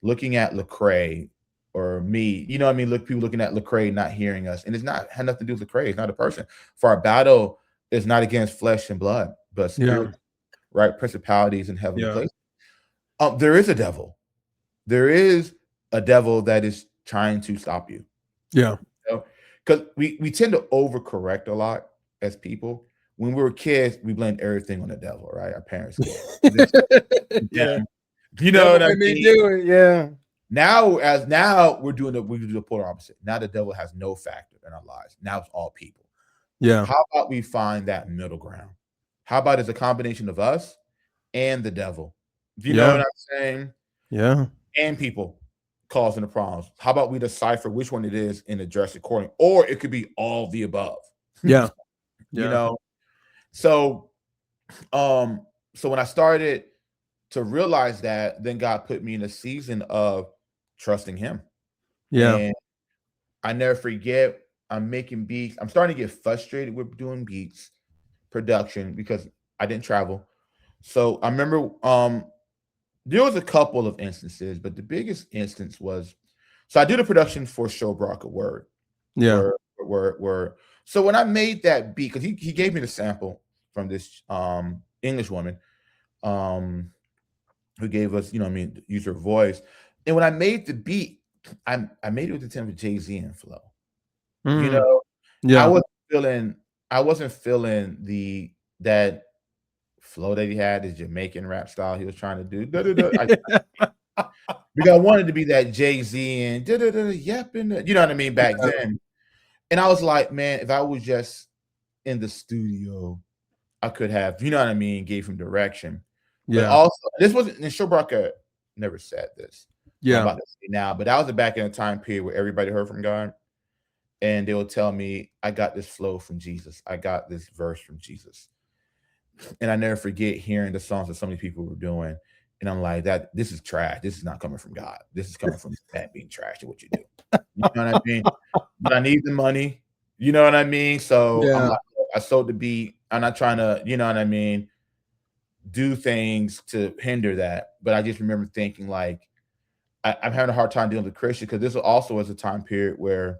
looking at Lecrae or me, you know what I mean? People looking at Lecrae, not hearing us. And had nothing to do with Lecrae. It's not a person. For our battle is not against flesh and blood, but spirit, right? Principalities in heavenly places. There is a devil. There is a devil that is trying to stop you. Yeah. Because we tend to overcorrect a lot as people. When we were kids, we blamed everything on the devil, right? Our parents did. Yeah. You know what I mean? Do it. Yeah. Now we do the polar opposite. Now the devil has no factor in our lives. Now it's all people. Yeah. How about we find that middle ground? How about it's a combination of us and the devil? Do you know what I'm saying? Yeah. And people causing the problems. How about we decipher which one it is and address it accordingly? Or it could be all the above. Yeah. You know? So when I started to realize that, then God put me in a season of trusting him. Yeah. And I never forget, I'm making beats. I'm starting to get frustrated with doing beats production because I didn't travel. So I remember there was a couple of instances, but the biggest instance was, so I do the production for show Baraka Yeah. word. So when I made that beat, because he gave me the sample from this English woman, um, who gave us, you know, what I mean, use her voice. And when I made the beat, I made it with the tempo Jay-Z and flow. You Mm. know, I Yeah. wasn't feeling I wasn't feeling that flow that he had, his Jamaican rap style he was trying to do. Da, da, da. Because I wanted to be that Jay-Z and da, da, da, yep, and you know what I mean back then. And I was like, man, if I was just in the studio, I could have, you know what I mean, gave him direction. But Yeah. also, this wasn't, and Shobraka never said this. What I'm Yeah. about to say now, but that was the back in a time period where everybody heard from God, and they would tell me, I got this flow from Jesus. I got this verse from Jesus. And I never forget hearing the songs that so many people were doing. And I'm like, that this is trash. This is not coming from God. This is coming from that being trash to what you do. You know what I mean? But I need the money. You know what I mean? So I'm Yeah. like, I sold the beat. I'm not trying to, you know what I mean, do things to hinder that. But I just remember thinking like, I'm having a hard time dealing with Christians because this also was a time period where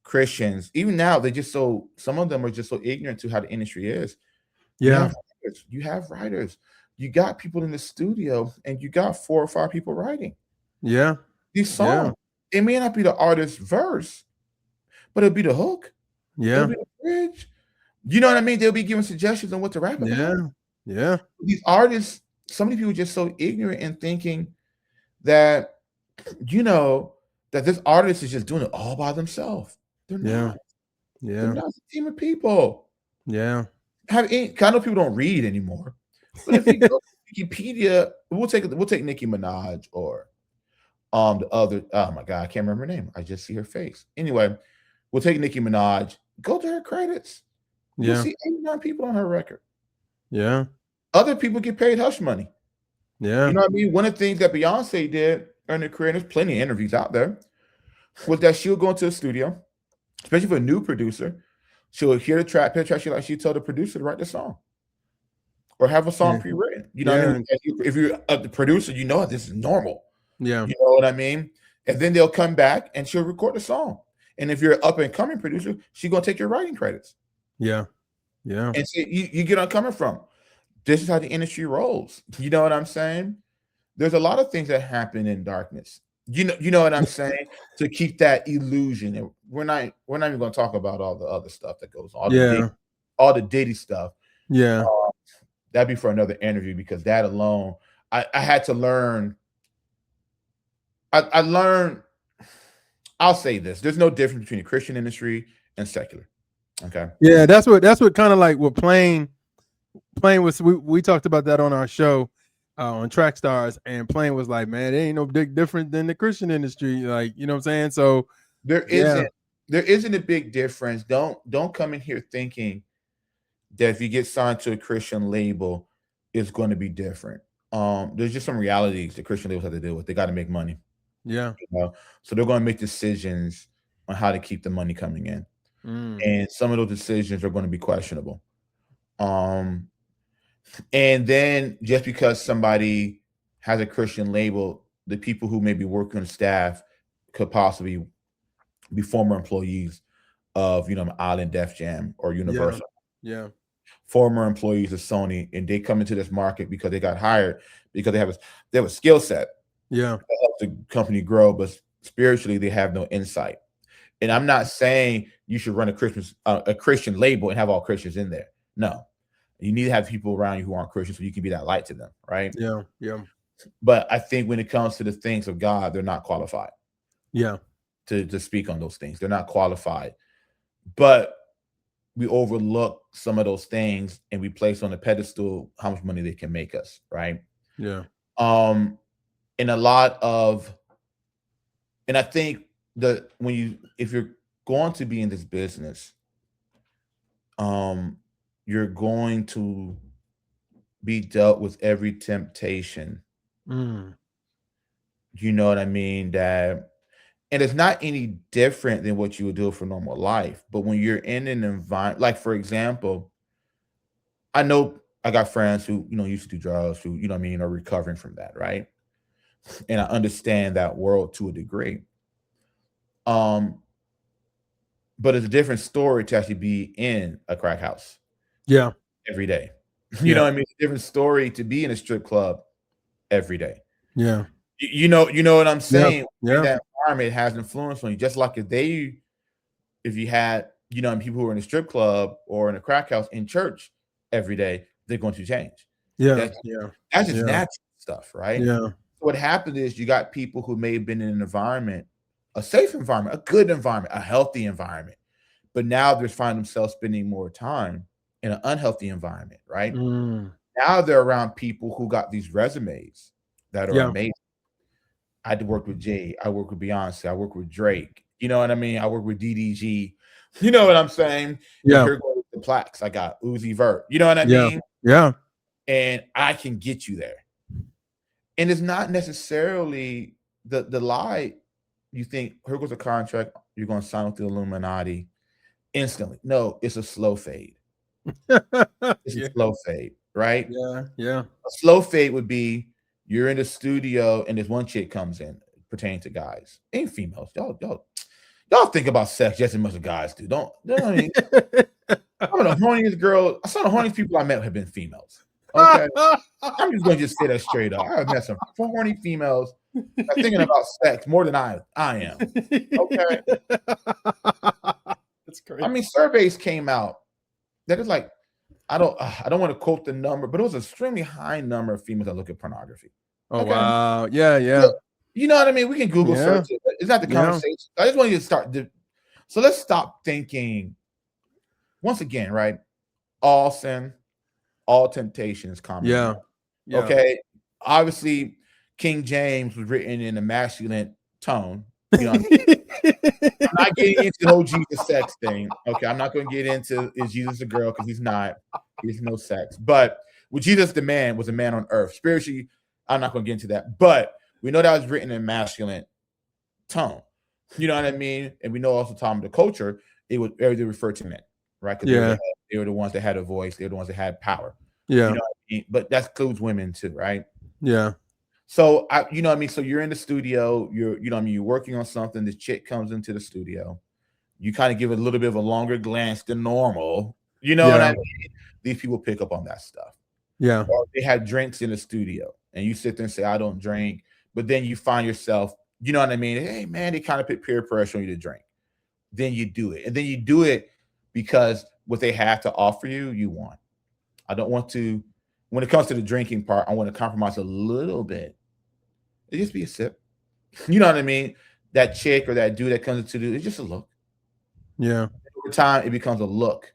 Christians, even now, they just so some of them are just so ignorant to how the industry is. You Yeah. have writers, you have writers, you got people in the studio, and you got 4 or 5 people writing Yeah. these Yeah. songs. It may not be the artist's verse, but it'll be the hook, it'll Yeah. be the bridge. You know what I mean? They'll be giving suggestions on what to rap Yeah. about. Yeah. These artists, so many people are just so ignorant and thinking that, you know, that this artist is just doing it all by themselves. They're Yeah. not. They're Yeah. not a team of people. Yeah. I know people don't read anymore, but if you go to Wikipedia, we'll take Nicki Minaj or the other, oh my god, I can't remember her name. I just see her face. Anyway, we'll take Nicki Minaj. Go to her credits. You'll Yeah. see 89 people on her record. Yeah. Other people get paid hush money. You Yeah. know what I mean? One of the things that Beyonce did in her career, and there's plenty of interviews out there, was that she'll go into a studio, especially for a new producer. She'll hear the track, hear the track, she'll tell the producer to write the song or have a song Yeah. pre-written. You know what I Yeah. mean? If you're the producer, you know this is normal. Yeah. You know what I mean? And then they'll come back and she'll record the song. And if you're an up and coming producer, she's gonna take your writing credits. Yeah. Yeah. And see, you get on coming from. This is how the industry rolls. You know what I'm saying? There's a lot of things that happen in darkness. You know what I'm saying? To keep that illusion. And we're not even gonna talk about all the other stuff that goes on, Yeah. all the Diddy stuff. Yeah. That'd be for another interview because that alone, I had to learn. I learned. I'll say this: there's no difference between the Christian industry and secular. Okay. Yeah. That's what kind of like what playing was. We talked about that on our show on Track Stars, and playing was like, man, it ain't no big different than the Christian industry. Like, you know what I'm saying? So There yeah. isn't a big difference. Don't come in here thinking that if you get signed to a Christian label, it's going to be different. There's just some realities the Christian labels have to deal with. They got to make money. Yeah. You know? So they're going to make decisions on how to keep the money coming in. Mm. And some of those decisions are going to be questionable. And then just because somebody has a Christian label, the people who may be working on staff could possibly be former employees of, Island Def Jam or Yeah. Universal, Yeah. former employees of Sony, and they come into this market because they got hired because they have a skill set Yeah. that helps the company grow, but spiritually they have no insight. And I'm not saying you should run a Christian label and have all Christians in there. No, you need to have people around you who aren't Christians so you can be that light to them, right? Yeah. Yeah. But I think when it comes to the things of God, they're not qualified Yeah. to speak on those things. They're not qualified. But we overlook some of those things and we place on a pedestal how much money they can make us, right? Yeah. And I think that if you're going to be in this business, you're going to be dealt with every temptation. Mm. You know what I mean? And it's not any different than what you would do for normal life. But when you're in an environment, like for example, I know I got friends who, used to do drugs, who, are recovering from that, right? And I understand that world to a degree. Um, but it's a different story to actually be in a crack house. Yeah. Every day. Yeah. It's a different story to be in a strip club every day. Yeah. You know what I'm saying? Yeah. That environment has influence on you. Just like if you had, people who are in a strip club or in a crack house in church every day, they're going to change. Yeah. That's just natural stuff, right? Yeah. What happened is you got people who may have been in an environment, a safe environment, a good environment, a healthy environment, but now they're finding themselves spending more time in an unhealthy environment, right? Now they're around people who got these resumes that are amazing. I had to work with Jay. I work with Beyonce. I work with Drake. You know what I mean? I work with DDG. You know what I'm saying? Yeah. And here goes the plaques. I got Uzi Vert. You know what I mean? Yeah. And I can get you there. And it's not necessarily the lie. You think, here goes a contract. You're going to sign with the Illuminati instantly. No, it's a slow fade. It's a slow fade, right? Yeah. A slow fade would be you're in the studio and this one chick comes in pertaining to guys and females. Y'all think about sex just as much as guys do. Don't I mean? Some of the horniest girls, some of the horniest people I met have been females. Okay, I'm just going to say that straight up. I've met some horny females that are thinking about sex more than I am. Okay, that's crazy. I mean, surveys came out that is like, I don't want to quote the number, but it was an extremely high number of females that look at pornography. Oh, okay. Wow. Yeah. You know what I mean? We can Google search it. It's not the conversation. I just want you to start. So let's stop thinking. Once again, right? All sin, all temptation is common. Yeah. Okay. Obviously, King James was written in a masculine tone. You know what I mean? I'm not getting into the whole Jesus sex thing. Okay, I'm not going to get into is Jesus a girl, because he's not. He's no sex. But with Jesus, the man was a man on earth. Spiritually, I'm not going to get into that. But we know that was written in masculine tone. You know what I mean? And we know also time of the culture, it was very referred to men, right? Because they were the ones that had a voice. They were the ones that had power. Yeah. You know what I mean? But that includes women too, right? Yeah. So you know what I mean? So you're in the studio, you're working on something. This chick comes into the studio. You kind of give it a little bit of a longer glance than normal. You know what I mean? These people pick up on that stuff. Yeah. Or they had drinks in the studio and you sit there and say, I don't drink. But then you find yourself, you know what I mean? Hey man, they kind of put peer pressure on you to drink. Then you do it. And then you do it because what they have to offer you, you want. I don't want to, when it comes to the drinking part, I want to compromise a little bit. It just be a sip. You know what I mean? That chick or that dude that comes into it's just a look. Yeah. Over time, it becomes a look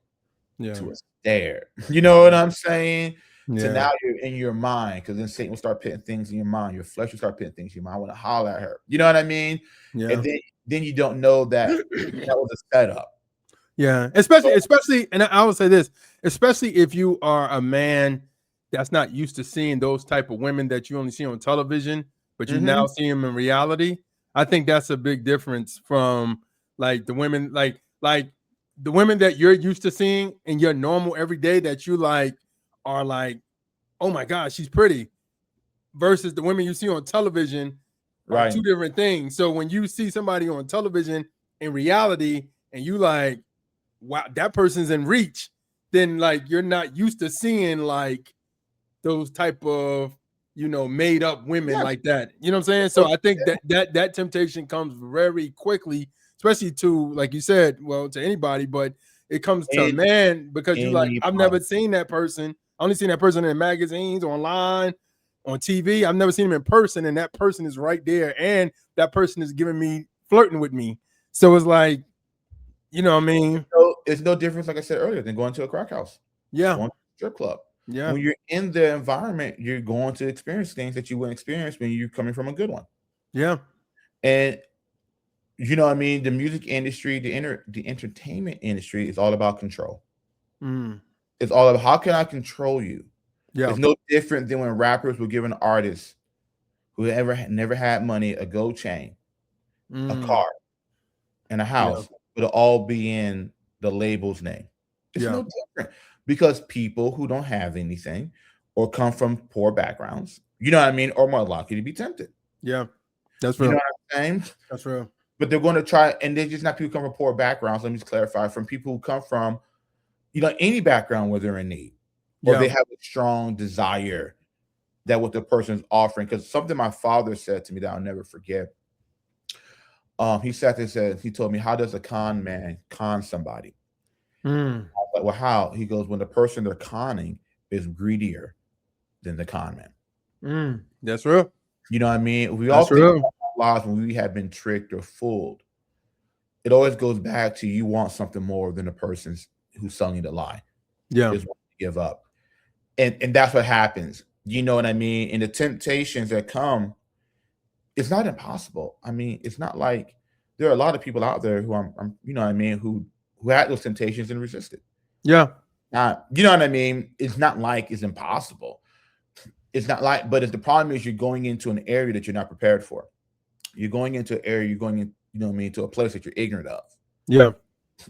to a stare. You know what I'm saying? Yeah. So now you're in your mind, because then Satan will start putting things in your mind. Your flesh will start putting things in your mind. I want to holler at her. You know what I mean? Yeah. And then you don't know that that was a setup. Yeah. Especially, and I would say this, especially if you are a man that's not used to seeing those type of women that you only see on television, but you now see them in reality. I think that's a big difference from like the women, like the women that you're used to seeing in your normal every day that you like are like, oh my gosh, she's pretty, versus the women you see on television are two different things. So when you see somebody on television in reality and you like, wow, that person's in reach, then like you're not used to seeing like those type of, made up women like that. You know what I'm saying? So I think that temptation comes very quickly, especially to, like you said, well, to anybody, but it comes to a man because you like, I've never seen that person. I only seen that person in magazines, online, on TV. I've never seen him in person, and that person is right there, and that person is flirting with me. So it's like, you know what I mean? It's no difference, like I said earlier, than going to a crack house. Yeah. Going to a strip club. Yeah. When you're in the environment, you're going to experience things that you wouldn't experience when you're coming from a good one. Yeah. And you know what I mean? The music industry, the entertainment industry is all about control. It's all about how can I control you? Yeah. It's no different than when rappers were giving artists who never had money a gold chain, a car, and a house. It'll all be in the label's name. It's no different. because people who don't have anything or come from poor backgrounds, you know what I mean, are more likely to be tempted. Yeah, that's You real. know what I'm saying? That's real. But they're going to try, and they're just not people who come from poor backgrounds. Let me just clarify, from people who come from, any background where they're in need, or they have a strong desire that what the person is offering. Because something my father said to me that I'll never forget. He sat there and said, he told me, how does a con man con somebody? I was like, well, how? He goes, when the person they're conning is greedier than the con man. That's real. You know what I mean? We all think about our lives when we have been tricked or fooled. It always goes back to you want something more than the person who's selling you the lie. Yeah. Is what you give up. And that's what happens. You know what I mean? And the temptations that come, it's not impossible. I mean, it's not like there are a lot of people out there who I'm you know what I mean, who had those temptations and resisted. Yeah. You know what I mean? It's not like it's impossible. It's not like, but the problem is you're going into an area that you're not prepared for. You're going into an area, you're going in, you know what I mean, to a place that you're ignorant of. Yeah.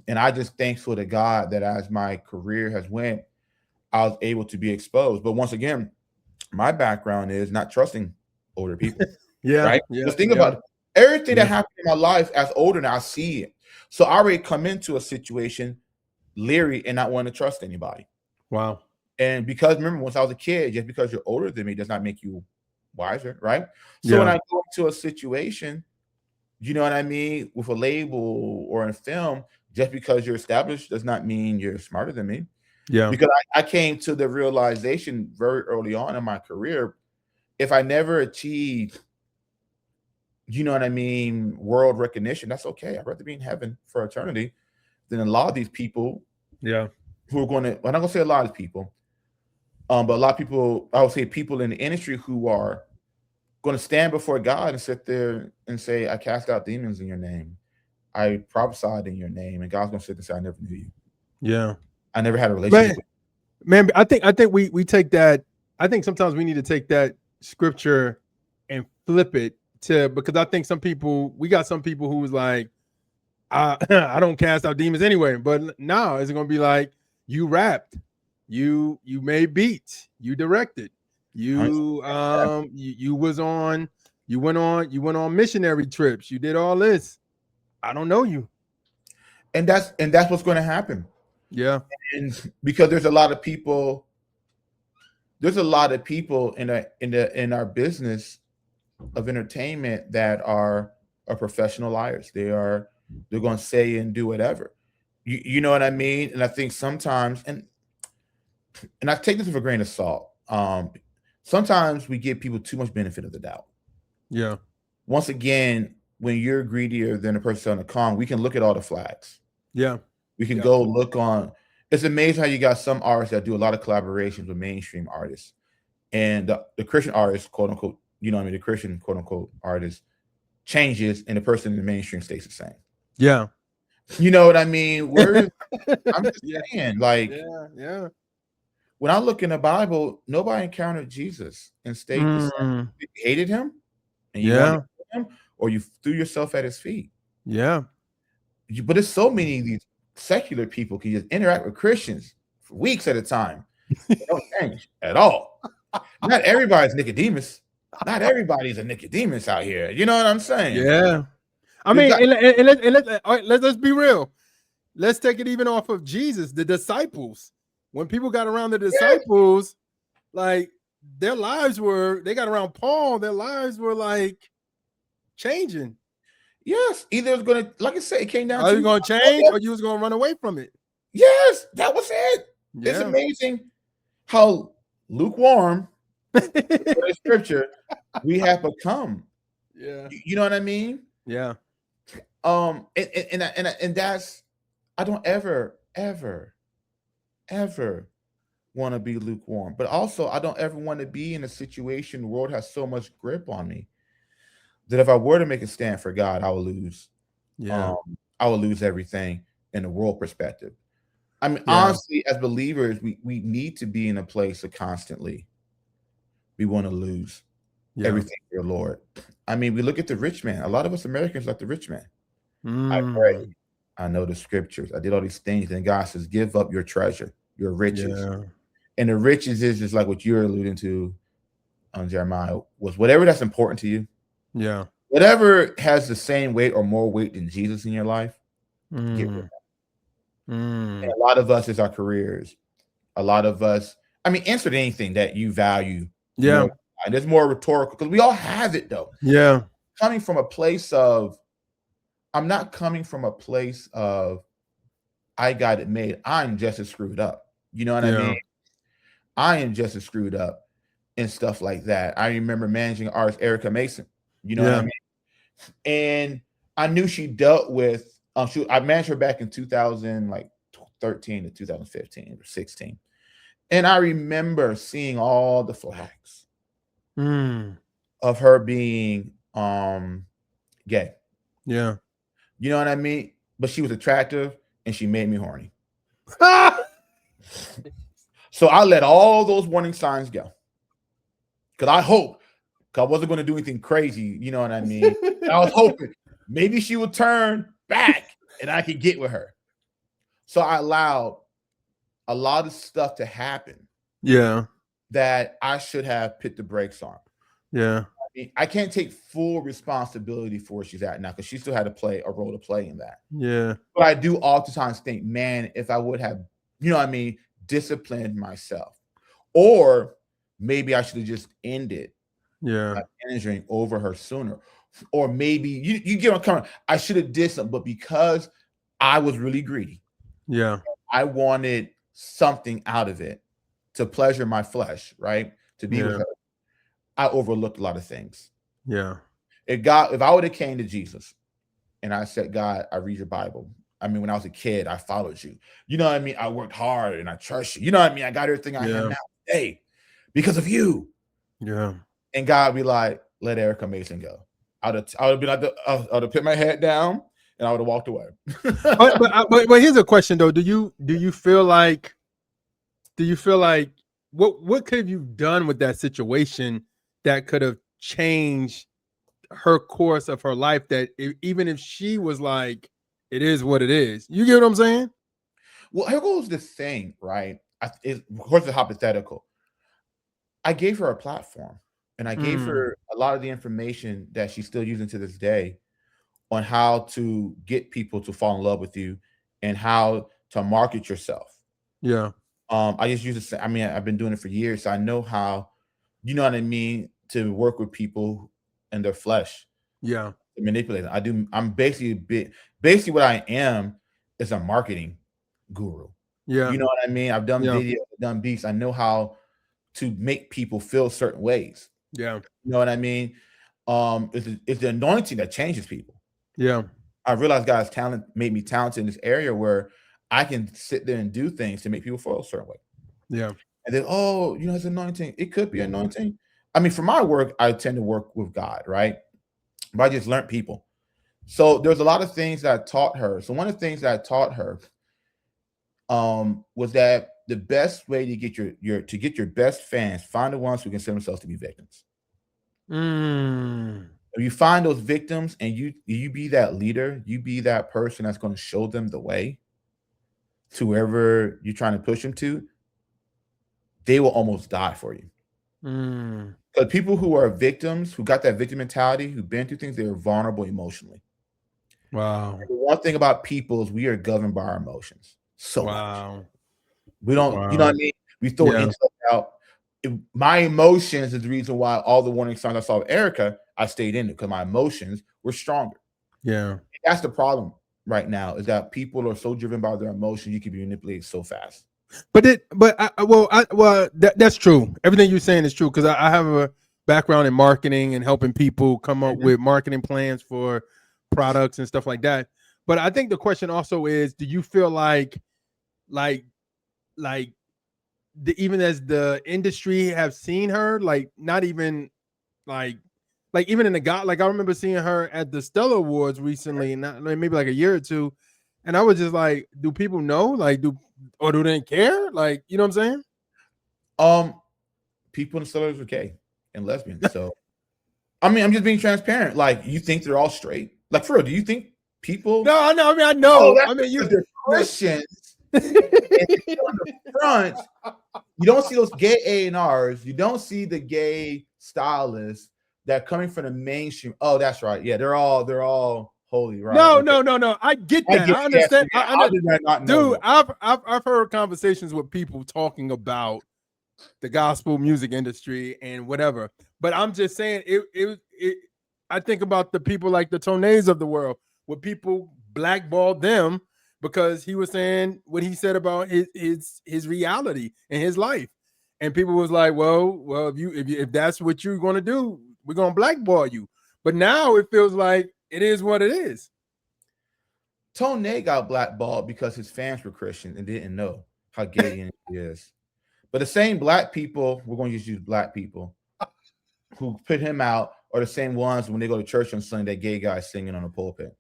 And I just thankful to God that as my career has went, I was able to be exposed. But once again, my background is not trusting older people. Yeah. Right. Yeah. Just think about it. Everything that happened in my life as older now, I see it. So I already come into a situation leery and not wanting to trust anybody. Wow. And because remember, once I was a kid, just because you're older than me does not make you wiser, right? So when I go into a situation, you know what I mean, with a label or in film, just because you're established does not mean you're smarter than me. Yeah. Because I came to the realization very early on in my career, if I never achieved, you know what I mean, world recognition, that's okay. I'd rather be in heaven for eternity than a lot of these people. Yeah. Who are going to, I'm not going to say a lot of people, but a lot of people, I would say people in the industry who are going to stand before God and sit there and say, I cast out demons in your name. I prophesied in your name. And God's going to sit there and say, I never knew you. Yeah. I never had a relationship with you. Man, I think we take that. I think sometimes we need to take that scripture and flip it because I think we got some people who was like, I don't cast out demons anyway. But now it's going to be like, you rapped, you made beats, you directed, you went on missionary trips, you did all this. I don't know you. And that's what's going to happen. Yeah. And because there's a lot of people in our business of entertainment that are professional liars. They're going to say and do whatever. You know what I mean? And I think sometimes, and I take this with a grain of salt. Sometimes we give people too much benefit of the doubt. Yeah. Once again, when you're greedier than the person on the con, we can look at all the flags. Yeah. We can go look on. It's amazing how you got some artists that do a lot of collaborations with mainstream artists, and the Christian artist, quote unquote, you know what I mean, the Christian quote unquote artist changes, and the person in the mainstream stays the same. Yeah. You know what I mean? I'm just saying, like, when I look in the Bible, nobody encountered Jesus and stayed the same. You hated him, and you wanted to kill him, or you threw yourself at his feet. Yeah. But there's so many of these secular people can just interact with Christians for weeks at a time. They don't change at all. Not everybody's Nicodemus. Not everybody's a Nicodemus out here. You know what I'm saying? Yeah. I mean, let's be real. Let's take it even off of Jesus, the disciples. When people got around the disciples, like they got around Paul, their lives were like changing. Yes, either it's gonna, like I said, it came down to you gonna change or you was gonna run away from it. Yes, that was it. Yeah. It's amazing how lukewarm the scripture we have become. Yeah, you know what I mean. Yeah. And that's, I don't ever want to be lukewarm, but also I don't ever want to be in a situation the world has so much grip on me that if I were to make a stand for God, I would lose. Yeah. I would lose everything in the world perspective. I mean, honestly, as believers, we need to be in a place of constantly, we want to lose everything for the Lord. I mean, we look at the rich man. A lot of us Americans like the rich man. I pray. I know the scriptures. I did all these things. And God says, give up your treasure. your riches. Yeah. And the riches is just like what you're alluding to, Jeremiah, was whatever that's important to you. Yeah. Whatever has the same weight or more weight than Jesus in your life, get rid of that. And a lot of us is our careers. A lot of us, I mean, answer to anything that you value. Yeah. More. And it's more rhetorical because we all have it though. Yeah. Coming from a place of, I'm not coming from a place of, I got it made. I'm just as screwed up. You know what I mean? I am just as screwed up and stuff like that. I remember managing artist Erica Mason. You know what I mean? And I knew she dealt with, I managed her back in 2013 to 2015 or 16. And I remember seeing all the flags of her being gay. Yeah. You know what I mean? But she was attractive and she made me horny. So I let all those warning signs go. Because I wasn't going to do anything crazy. You know what I mean? I was hoping maybe she would turn back and I could get with her. So I allowed a lot of stuff to happen. Yeah. That I should have put the brakes on. Yeah. I can't take full responsibility for where she's at now because she still had to play a role to play in that. Yeah. But I do oftentimes think, man, if I would have, you know what I mean, disciplined myself, or maybe I should have just ended managing over her sooner, or maybe you get what I'm coming. I should have did something, but because I was really greedy, I wanted something out of it to pleasure my flesh, right? To be with her. I overlooked a lot of things. Yeah. If I would have came to Jesus and I said, God, I read your Bible. I mean, when I was a kid, I followed you. You know what I mean? I worked hard and I trust you. You know what I mean? I got everything I have now today because of you. Yeah. And God be like, let Erica Mason go. I would have been like, I would have put my head down and I would have walked away. but here's a question though. Do you feel like what could have you done with that situation that could have changed her course of her life, that even if she was like, it is what it is, you get what I'm saying? Well, here goes the thing, right? Of course, it's hypothetical. I gave her a platform and I gave her a lot of the information that she's still using to this day on how to get people to fall in love with you and how to market yourself. Yeah. I just use it. I mean, I've been doing it for years. So I know how, you know what I mean, to work with people and their flesh. Yeah. To manipulate them. I'm basically what I am is a marketing guru. Yeah. You know what I mean? I've done videos, I've done beats. I know how to make people feel certain ways. Yeah. You know what I mean? It's the anointing that changes people. Yeah. I realized God's talent made me talented in this area where I can sit there and do things to make people feel a certain way. Yeah. And then, it's anointing. It could be anointing. I mean, for my work, I tend to work with God, right? But I just learned people. So there's a lot of things that I taught her. So one of the things that I taught her was that the best way to get your best fans, find the ones who consider themselves to be victims. If you find those victims and you be that leader, you be that person that's going to show them the way to wherever you're trying to push them to, they will almost die for you. Because people who are victims, who got that victim mentality, who've been through things, they're vulnerable emotionally. Wow. The one thing about people is we are governed by our emotions. So much. We don't, you know what I mean? We throw it out. My emotions is the reason why all the warning signs I saw with Erica, I stayed in it because my emotions were stronger. Yeah. That's the problem right now, is that people are so driven by their emotions, you can be manipulated so fast. That's true. Everything you're saying is true, because I have a background in marketing and helping people come up with marketing plans for products and stuff like that. But I think the question also is, do you feel like even as the industry have seen her, like not even like even in the God, like I remember seeing her at the Stellar Awards recently, and maybe like a year or two, and I was just like, do people know? Like, do they care? Like, you know what I'm saying? People in Stellars are gay and lesbian. So I mean, I'm just being transparent. Like, you think they're all straight? Like, for real, do you think people? No, I mean, I know. I mean, they're Christians. And on the front, you don't see those gay A&Rs. You don't see the gay stylists that coming from the mainstream. Oh, that's right. Yeah, they're all holy, right? No, Okay. no. I get I that. get I yes, understand. yeah. How did I not know Dude, I've heard conversations with people talking about the gospel music industry and whatever. But I'm just saying it I think about the people like the Tonys of the world, where people blackballed them because he was saying what he said about his reality and his life. And people was like, well, if that's what you're gonna do, we're gonna blackball you. But now it feels like it is what it is. Tone got blackballed because his fans were Christian and didn't know how gay he is. But the same black people, we're going to just use black people, who put him out are the same ones when they go to church on Sunday, that gay guy singing on the pulpit.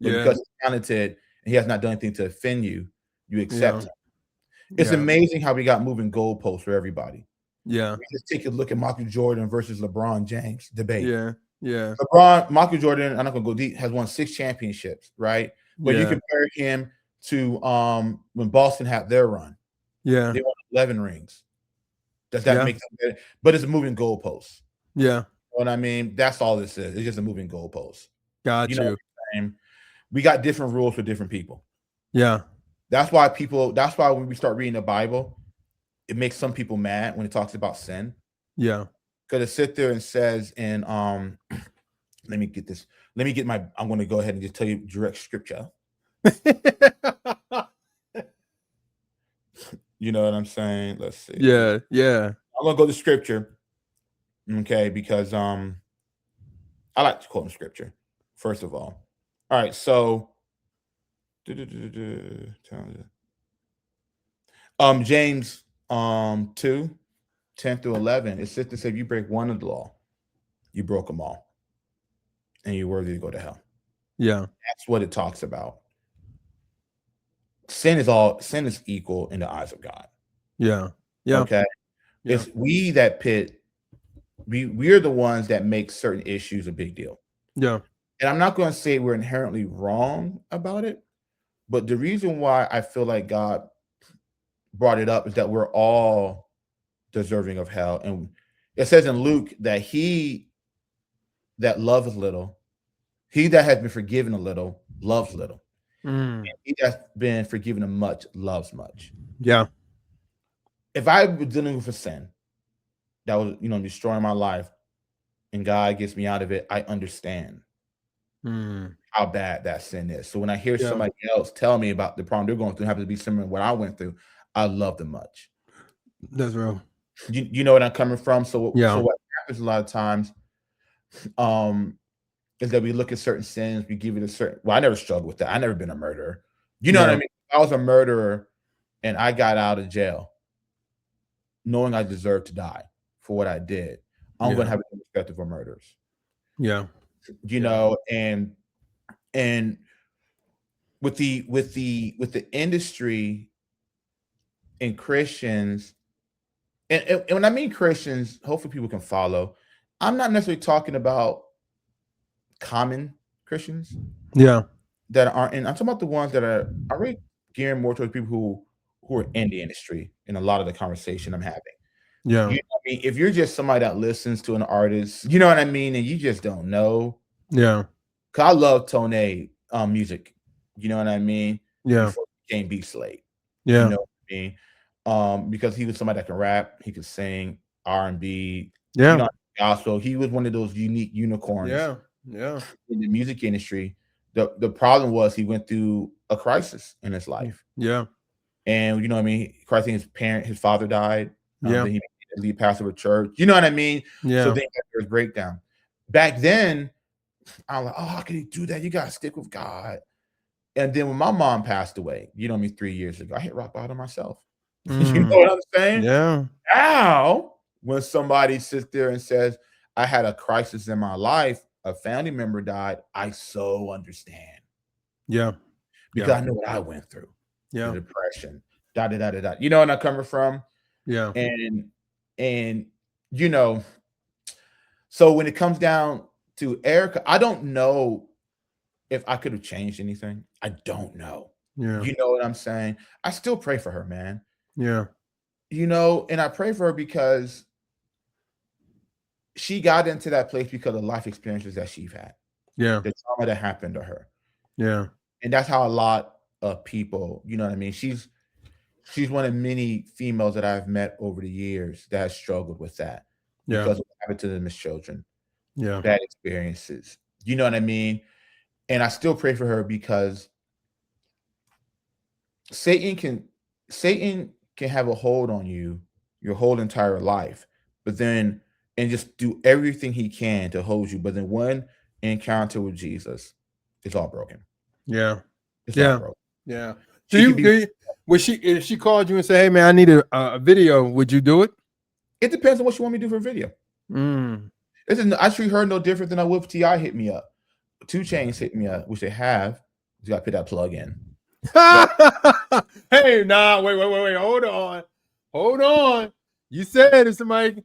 But because he's talented and he has not done anything to offend you, you accept him. It's amazing how we got moving goalposts for everybody. Yeah. We just take a look at Michael Jordan versus LeBron James debate. Yeah. Michael Jordan, I'm not gonna go deep, has won 6 championships, right? But you compare him to when Boston had their run. Yeah. They won 11 rings. Does that make them better? But it's a moving goalpost. Yeah. You know what I mean? That's all this is. It's just a moving goalpost. Got you. Know what I'm saying? We got different rules for different people. Yeah. That's why when we start reading the Bible, it makes some people mad when it talks about sin. Yeah. Because it sit there and says in let me get this. I'm going to go ahead and just tell you direct scripture. You know what I'm saying? Let's see. Yeah. I'm going to go to scripture. Okay, because I like to quote in scripture, first of all. All right, so James 2, 10 through 11, it says to say if you break one of the law, you broke them all. And you're worthy to go to hell. Yeah. That's what it talks about. Sin is equal in the eyes of God. Yeah. Okay. Yeah. It's we that we're the ones that make certain issues a big deal. Yeah. And I'm not going to say we're inherently wrong about it, but the reason why I feel like God brought it up is that we're all deserving of hell. And it says in Luke that he that loveth little, he that has been forgiven a little, loves little. And he that's been forgiven a much, loves much. Yeah. If I was dealing with a sin that was, destroying my life, and God gets me out of it, I understand how bad that sin is. So when I hear somebody else tell me about the problem they're going through, happens to be similar to what I went through, I love them much. That's real. You know what I'm coming from? So what happens a lot of times is that we look at certain sins, we give it a certain. Well, I never struggled with that. I never been a murderer. You know what I mean? If I was a murderer and I got out of jail, knowing I deserved to die for what I did, I'm going to have a perspective of murderers. Yeah, you know, and with the industry and Christians, and when I mean Christians, hopefully people can follow. I'm not necessarily talking about common Christians. Yeah. That aren't, and I'm talking about the ones that are really gearing more towards people who are in the industry in a lot of the conversation I'm having. Yeah. You know what I mean? If you're just somebody that listens to an artist, you know what I mean, and you just don't know. Yeah. Cause I love Tonic music. You know what I mean? Yeah. Before he became Beat Slate. Yeah. You know what I mean? Because he was somebody that can rap, he could sing R&B, gospel. He was one of those unique unicorns. Yeah. In the music industry. The problem was he went through a crisis in his life. Yeah. And you know what I mean? Crisis, his father died. Yeah. Then he became the lead pastor of a church. You know what I mean? Yeah. So then there was breakdown. Back then, I'm like, oh, how can he do that? You gotta stick with God. And then when my mom passed away, 3 years ago, I hit rock bottom myself. You know what I'm saying? Yeah. Now, when somebody sits there and says, I had a crisis in my life, a family member died, I so understand. Yeah. Because I know what I went through. Yeah. The depression. You know where I'm coming from? Yeah. And so when it comes down to Erica, I don't know if I could have changed anything. I don't know. Yeah. You know what I'm saying? I still pray for her, man. Yeah. And I pray for her because she got into that place because of life experiences that she's had, Yeah. the trauma that happened to her. Yeah. And that's how a lot of people, you know what I mean? She's one of many females that I've met over the years that has struggled with that Yeah. because of what happened to them as children, Yeah. bad experiences. You know what I mean? And I still pray for her because Satan can Satan can have a hold on you your whole entire life, but then and just do everything he can to hold you. But then one encounter with Jesus, it's all broken. Yeah. It's all Yeah. broken. Yeah. She could be. If she called you and said, "Hey man, I need a video," would you do it? It depends on what you want me to do for a video. Mm. I treat her no different than I would if Ti hit me up. 2 Chainz hit me up, which they have. You got to put that plug in. Hey, nah, wait. Hold on. You said if somebody,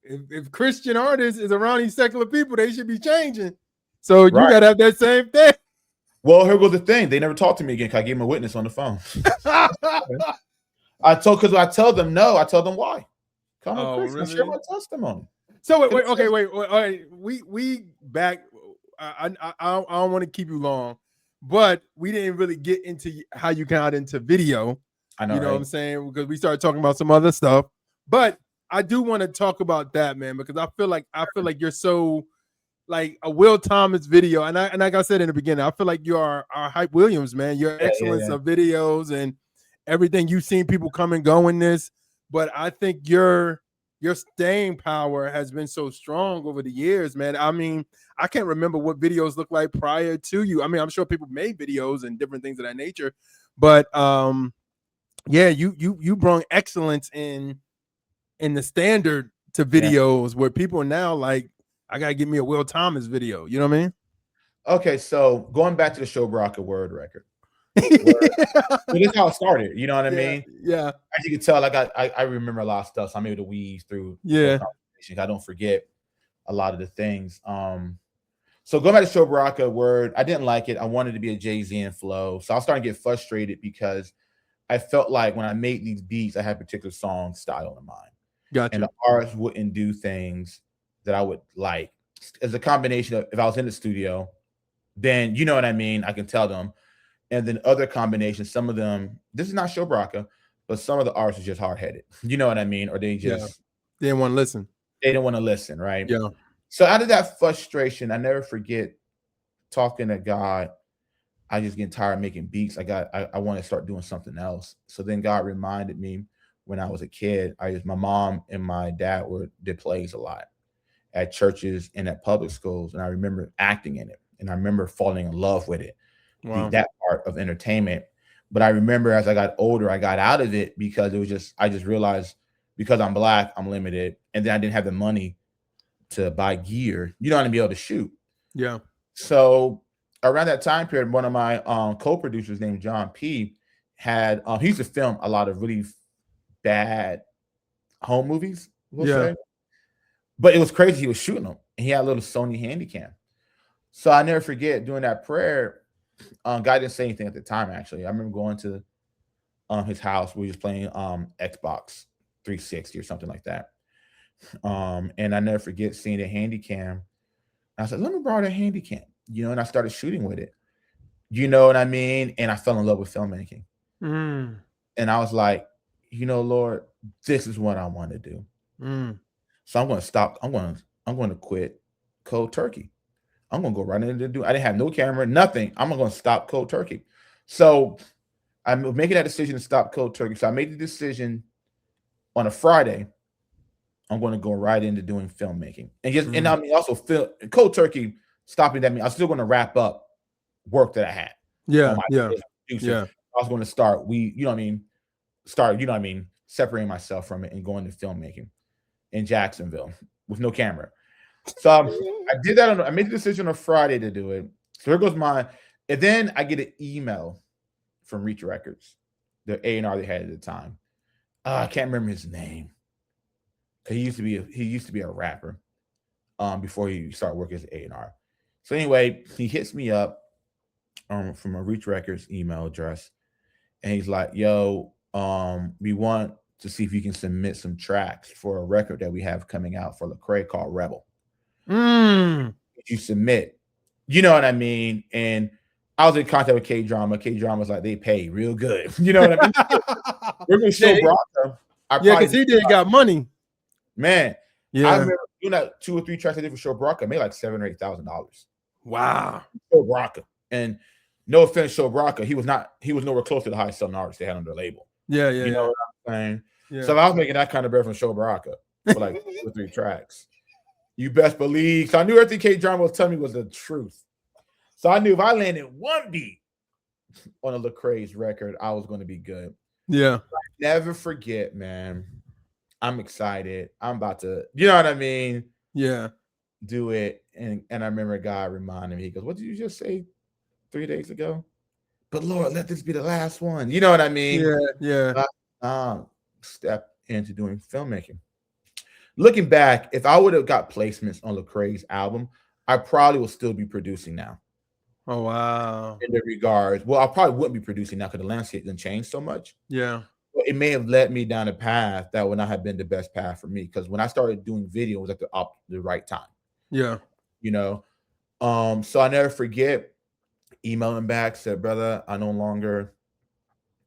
if Christian artists is around these secular people, they should be changing. So you Right. gotta have that same thing. Well, here goes the thing. They never talked to me again because I gave them a witness on the phone. I tell them no. I tell them why. Come on, Chris. Really? Share my testimony. So wait. All right. We back. I don't want to keep you long, but we didn't really get into how you got into video. I know, you know right? what I'm saying? Because we started talking about some other stuff. But I do want to talk about that, man, because I feel like you're so like a Will Thomas video. And like I said in the beginning, I feel like you are our Hype Williams, man. Your excellence of videos and everything. You've seen people come and go in this, but I think your staying power has been so strong over the years, man. I mean, I can't remember what videos looked like prior to you. I mean, I'm sure people made videos and different things of that nature, but yeah, you brought excellence in the standard to videos where people are now like, I gotta get me a Will Thomas video. You know what I mean? Okay, so going back to the show Baraka word record. This is how it started. You know what I mean? Yeah. As you can tell, I remember a lot of stuff, so I'm able to weave through those conversations. I don't forget a lot of the things. So going back to show Baraka word, I didn't like it. I wanted to be a Jay-Z and flow. So I was starting to get frustrated because I felt like when I made these beats, I had a particular song style in mind. Gotcha. And the artists wouldn't do things that I would like. As a combination of, if I was in the studio, then you know what I mean, I can tell them. And then other combinations, some of them, this is not show Baraka, but some of the artists are just hard-headed. You know what I mean? Or they just they didn't want to listen. They didn't want to listen, right? Yeah. So out of that frustration, I never forget talking to God. I just get tired of making beats. I want to start doing something else. So then God reminded me when I was a kid, my mom and my dad did plays a lot at churches and at public schools. And I remember acting in it. And I remember falling in love with it. Wow. That part of entertainment. But I remember as I got older, I got out of it because I just realized because I'm Black, I'm limited. And then I didn't have the money to buy gear, you know, to be able to shoot. Yeah. So around that time period, one of my co-producers named John P had he used to film a lot of really bad home movies, we'll say. But it was crazy. He was shooting them, and he had a little Sony Handycam. So I never forget doing that prayer. God didn't say anything at the time. Actually, I remember going to his house. We were just playing Xbox 360 or something like that. And I never forget seeing the Handycam. I said, "Let me borrow the Handycam," you know, and I started shooting with it. You know what I mean? And I fell in love with filmmaking. And I was like, you know, Lord, this is what I want to do. So I'm going to stop. I'm going to quit cold turkey. I'm going to go right into do. I didn't have no camera, nothing. I'm going to stop cold turkey. So I'm making that decision to stop cold turkey. So I made the decision on a Friday. I'm going to go right into doing filmmaking, and I mean also cold turkey stopping. That means I'm still going to wrap up work that I had. Yeah. I was going to start. Separating myself from it and going to filmmaking in Jacksonville with no camera. So I did that. I made the decision on Friday to do it. So here goes mine. And then I get an email from Reach Records, the A&R they had at the time. I can't remember his name. He used to be a rapper before he started working as A&R. So anyway, he hits me up from a Reach Records email address, and he's like, "Yo, we want to see if you can submit some tracks for a record that we have coming out for Lecrae called Rebel. You submit, you know what I mean?" And I was in contact with K Drama. K Drama's like, they pay real good. You know what I mean? We're gonna show Baraka. Yeah, because he did got money. Man, yeah. I remember doing that 2 or 3 tracks I did for Show Baraka. I made like $7,000 or $8,000. Wow. Show Baraka. And no offense, Show Baraka, he was nowhere close to the highest selling artist they had on their label. Yeah, you know what I'm saying? Yeah. So I was making that kind of bread from Show Baraka for like 2 or 3 tracks. You best believe. So I knew everything K Drama was telling me was the truth. So I knew if I landed one beat on a Lecrae's record, I was going to be good. Yeah. Never forget, man. I'm excited. I'm about to, you know what I mean? Yeah. Do it. And I remember a guy reminding me, he goes, "What did you just say 3 days ago? But Lord, let this be the last one." You know what I mean? Yeah. Step into doing filmmaking. Looking back, if I would have got placements on Lecrae's album, I probably would still be producing now. Oh, wow. In the regards, well, I probably wouldn't be producing now because the landscape didn't change so much. Yeah. But it may have led me down a path that would not have been the best path for me, because when I started doing video, it was at the right time. Yeah. You know, so I never forget emailing back, said, "Brother, I no longer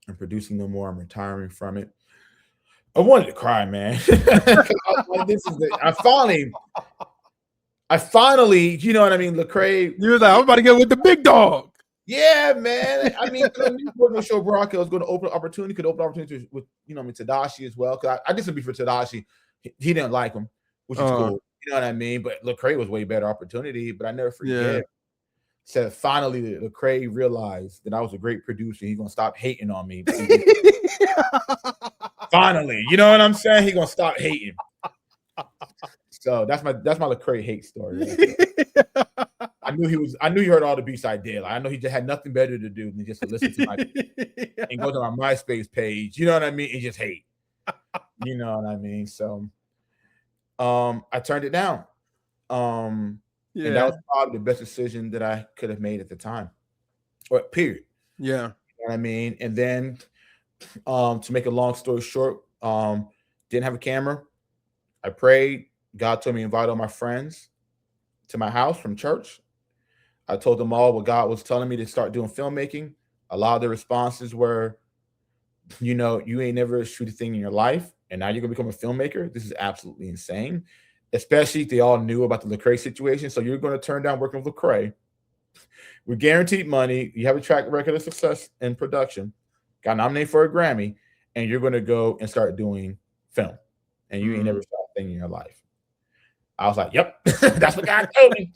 am producing no more. I'm retiring from it." I wanted to cry, man. I finally, you know what I mean? Lecrae. You was like, "I'm about to get with the big dog." Yeah, man. I mean, I knew working with Show Baraka was going to open opportunity, with, Tadashi as well. Because I did some beef for Tadashi. He didn't like him, which is cool. You know what I mean? But Lecrae was way better opportunity. But I never forget. Said finally Lecrae realized that I was a great producer. He's gonna stop hating on me. Finally, you know what I'm saying? He's gonna stop hating. So that's my Lecrae hate story. Right? I knew he heard all the beats I did. Like, I know he just had nothing better to do than just to listen to my and go to my MySpace page. You know what I mean? And just hate. You know what I mean? So I turned it down. And that was probably the best decision that I could have made at the time. Or period. Yeah. You know what I mean? And then to make a long story short, didn't have a camera. I prayed. God told me to invite all my friends to my house from church. I told them all what God was telling me to start doing filmmaking. A lot of the responses were, you ain't never shoot a thing in your life, and now you're gonna become a filmmaker. This is absolutely insane. Especially if they all knew about the Lecrae situation. So you're going to turn down working with Lecrae. We're guaranteed money. You have a track record of success in production. Got nominated for a Grammy, and you're going to go and start doing film, and you ain't never shot a thing in your life. I was like, "Yep, that's what God told me."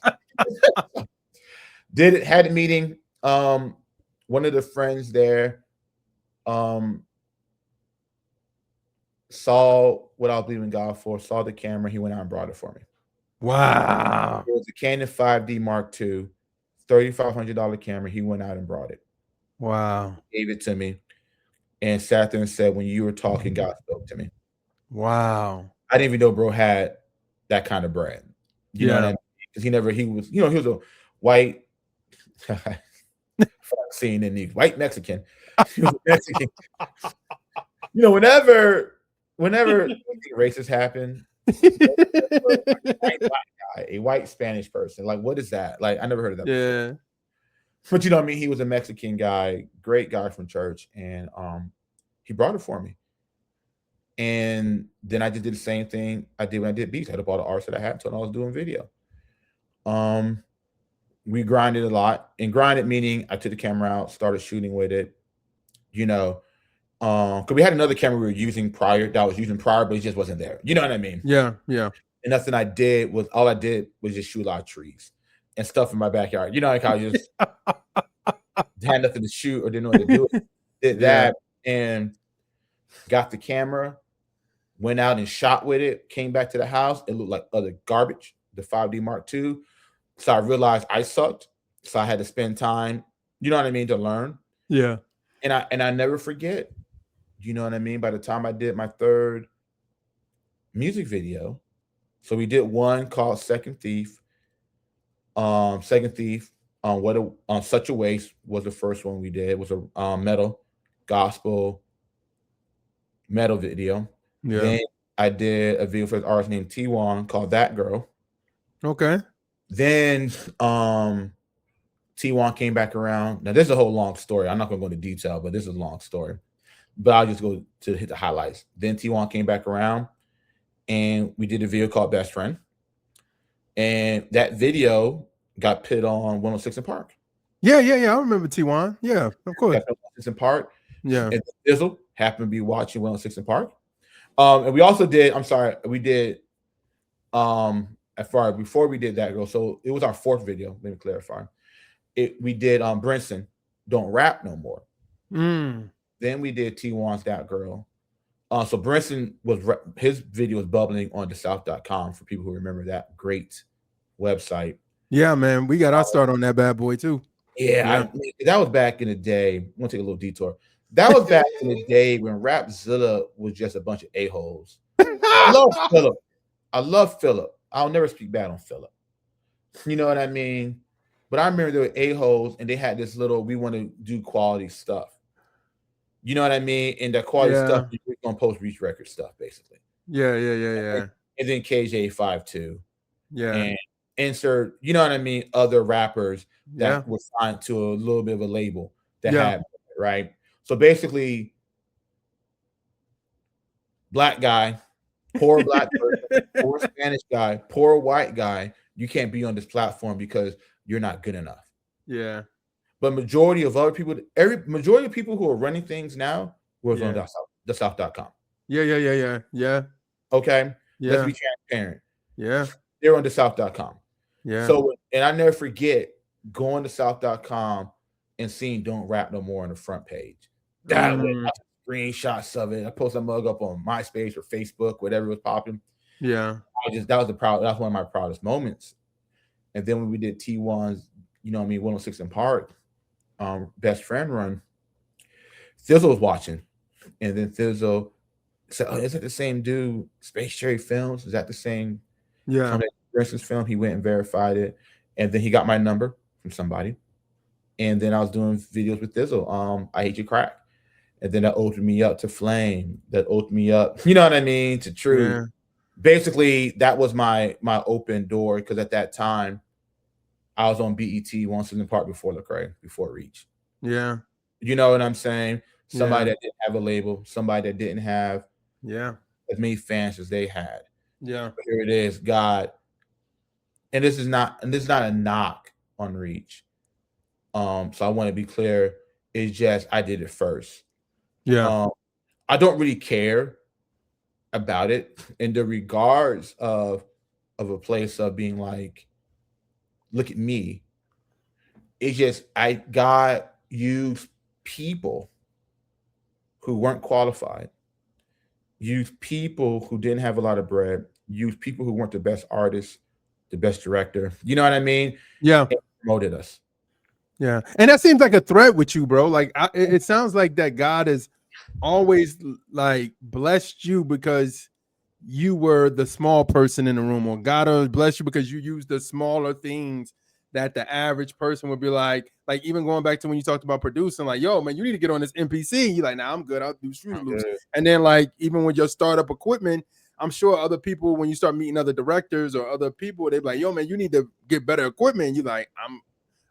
Had a meeting. One of the friends there saw what I was believing God for, saw the camera. He went out and brought it for me. Wow. It was a Canon 5D Mark II, $3,500 camera. He went out and brought it. Wow. Gave it to me and sat there and said, "When you were talking, God spoke to me." Wow. I didn't even know bro had that kind of bread. You know what I mean? Because he was a white scene in the white Mexican. He was Mexican. Whenever races happen, a white Spanish person, like, what is that? Like, I never heard of that before. But you know what I mean? He was a Mexican guy, great guy from church, and he brought it for me. And then I just did the same thing I did when I did beats. I had up all the arts that I had until I was doing video. We grinded a lot, and grinded meaning I took the camera out, started shooting with it. Because we had another camera we were using prior, but it just wasn't there. You know what I mean? Yeah. And nothing all I did was just shoot a lot of trees and stuff in my backyard. You know, like I just had nothing to shoot or didn't know what to do. Did that and got the camera, went out and shot with it, came back to the house. It looked like utter garbage, the 5D Mark II. So I realized I sucked. So I had to spend time, you know what I mean, to learn. Yeah. And I never forget, you know what I mean? By the time I did my third music video, so we did one called Second Thief. Such a Waste was the first one we did. It was a metal gospel, metal video. Yeah. Then I did a video for this artist named T1 called That Girl. Okay. Then T1 came back around. Now, this is a whole long story. I'm not going to go into detail, but this is a long story. But I'll just go to hit the highlights. Then T1 came back around, and we did a video called Best Friend. And that video got put on 106 in Park. Yeah. I remember T1. Yeah, of course. 106 in Park. Yeah. And Dizzle happened to be watching 106 in Park. And we also did, we did, before we did That Girl, so it was our fourth video, let me clarify. We did Brinson, Don't Rap No More. Then we did T1's That Girl. So Brinson his video was bubbling on thesouth.com for people who remember that great website. Yeah, man, we got our start on that bad boy too. Yeah. That was back in the day. I'm gonna take a little detour. That was back in the day when Rapzilla was just a bunch of a-holes. I love Philip. I'll never speak bad on Philip. You know what I mean? But I remember there were a-holes and they had this little, we want to do quality stuff. You know what I mean? And the quality stuff, you're going to post Reach Record stuff, basically. Yeah. And then KJ52. Yeah. And insert, you know what I mean? Other rappers that were signed to a little bit of a label that had, right? So basically, black guy, poor black person, poor Spanish guy, poor white guy, you can't be on this platform because you're not good enough. Yeah. But majority of other people, majority of people who are running things now was on thesouth.com. Yeah. Okay? Yeah. Let's be transparent. Yeah. They're on thesouth.com. Yeah. So, and I never forget going to south.com and seeing Don't Rap No More on the front page. That was screenshots of it. I posted a mug up on MySpace or Facebook, whatever was popping. Yeah. That's one of my proudest moments. And then when we did T1's, 106 in Park, Best Friend run, Thizzle was watching. And then Thizzle said, "Oh, is that the same dude? Space Cherry Films? Is that the same?" Yeah. For instance, film. He went and verified it. And then he got my number from somebody. And then I was doing videos with Thizzle. I Hate Your Crack. And then that opened me up to Flame. That opened me up, you know what I mean, to Truth. Yeah. Basically, that was my open door, because at that time, I was on BET once in the park before Lecrae, before Reach. Yeah. You know what I'm saying? Somebody that didn't have a label, somebody that didn't have as many fans as they had. Yeah. But here it is, God. And this is not a knock on Reach. So I want to be clear. It's just I did it first. Yeah. I don't really care about it in the regards of a place of being like, look at me. It's just God used people who weren't qualified, used people who didn't have a lot of bread, used people who weren't the best artists, the best director. You know what I mean? Yeah. And promoted us. Yeah. And that seems like a threat with you, bro. Like it sounds like that God has always like blessed you because you were the small person in the room, or God has blessed you because you used the smaller things that the average person would be like even going back to when you talked about producing, like, yo, man, you need to get on this MPC. You're like, nah, I'm good. I'll do Fruity Loops. And then like, even with your startup equipment, I'm sure other people, when you start meeting other directors or other people, they're like, yo, man, you need to get better equipment. You're like,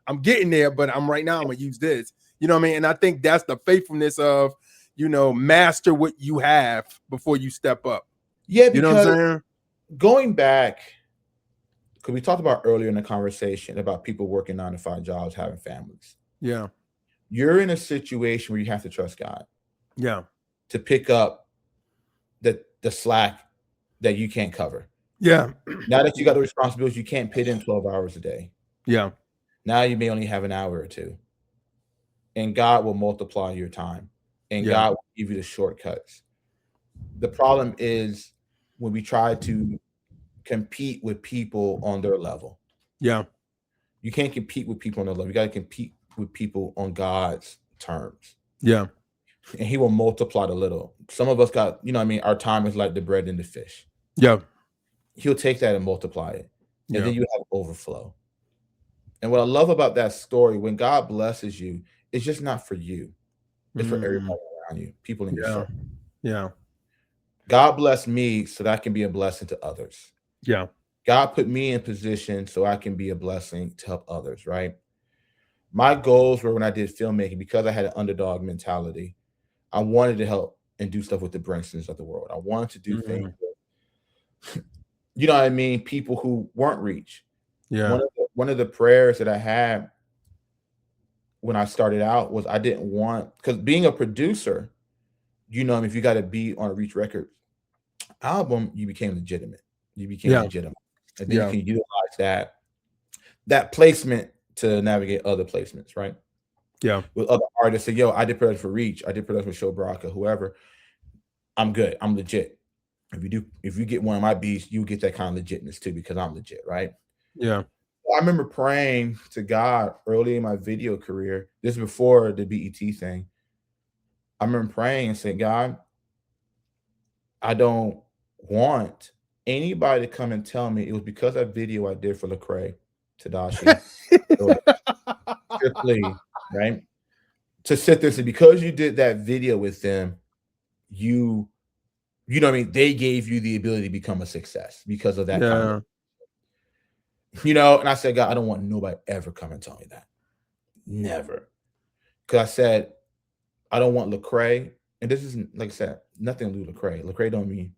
I'm getting there, but I'm going to use this. You know what I mean? And I think that's the faithfulness of, master what you have before you step up. Yeah, because, you know what I'm saying? Going back, because we talked about earlier in the conversation about people working 9-to-5 jobs, having families. Yeah. You're in a situation where you have to trust God. Yeah. To pick up the slack that you can't cover. Yeah. Now that you got the responsibilities, you can't put in 12 hours a day. Yeah. Now you may only have an hour or two. And God will multiply your time. And God will give you the shortcuts. The problem is when we try to compete with people on their level. Yeah. You can't compete with people on their level. You got to compete with people on God's terms. Yeah. And he will multiply the little. Some of us got, our time is like the bread and the fish. Yeah. He'll take that and multiply it. And then you have overflow. And what I love about that story, when God blesses you, it's just not for you. It's for everybody around you, people in your circle. Yeah. God bless me so that I can be a blessing to others. Yeah. God put me in position so I can be a blessing to help others, right? My goals were when I did filmmaking, because I had an underdog mentality, I wanted to help and do stuff with the Brinsons of the world. I wanted to do things with, you know what I mean, people who weren't reached. Yeah. One of the prayers that I had when I started out was I didn't want, because being a producer, you know, if you got to be on a Reach Records album, you became legitimate. You became legitimate, and then you can utilize that placement to navigate other placements, right? Yeah. With other artists, say, "Yo, I did production for Reach. I did production for Show Baraka, whoever. I'm good. I'm legit. If you get one of my beats, you get that kind of legitness too, because I'm legit, right?" Yeah. I remember praying to God early in my video career. This is before the BET thing. I remember praying and saying, "God, I don't want anybody to come and tell me it was because of that video I did for Lecrae, Tadashi, or Strictly, right? To sit there and say, because you did that video with them, you know what I mean? They gave you the ability to become a success because of that kind of, you know." And I said, "God, I don't want nobody ever come and tell me that. Never." Because I said, I don't want Lecrae, and this isn't, like I said, nothing to do with Lecrae. Lecrae don't mean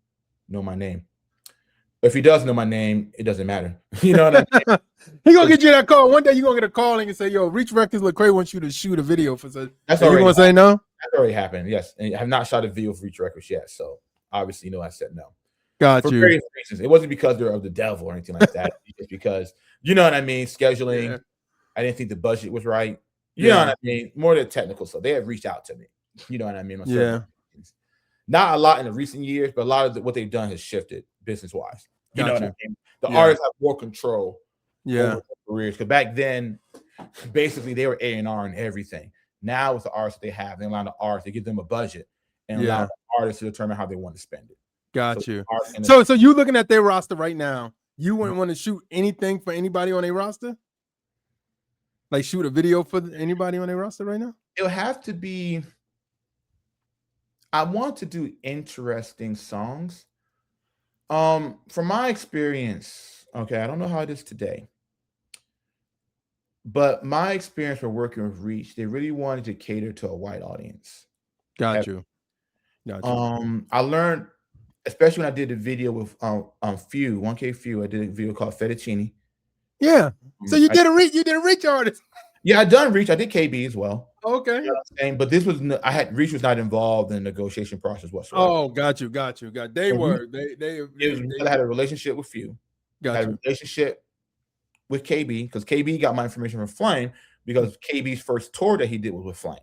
know my name. But if he does know my name, it doesn't matter. You know what I mean? He gonna get you that call. One day you gonna get a call and say, "Yo, Reach Records, Lecrae wants you to shoot a video for such." That's already. You gonna say no? That's already happened. Yes, and I have not shot a video for Reach Records yet, so obviously, I said no. Got for you. various reasons. It wasn't because they're of the devil or anything like that. It's because, you know what I mean, scheduling. Yeah. I didn't think the budget was right. You know what I mean? More the technical stuff. They have reached out to me. You know what I mean? Not a lot in the recent years, but a lot of what they've done has shifted business-wise. You know what I mean? The artists have more control over their careers. Because back then, basically, they were A&R and everything. Now, with the artists they have, they allow the artists, they give them a budget and allow the artists to determine how they want to spend it. Got you. So you looking at their roster right now, you wouldn't want to shoot anything for anybody on their roster? Like shoot a video for anybody on their roster right now? It'll have to be, I want to do interesting songs. From my experience, okay, I don't know how it is today, but my experience for working with Reach, they really wanted to cater to a white audience. Got you. I learned, especially when I did the video with Few, 1K Few, I did a video called Fettuccine. Yeah. So you did a Reach artist. Yeah, I done Reach. I did KB as well. Okay. You know what I'm saying? But this was, Reach was not involved in the negotiation process whatsoever. Oh, got you. They had a relationship with Few. Had a relationship with KB, because KB got my information from Flame, because KB's first tour that he did was with Flame.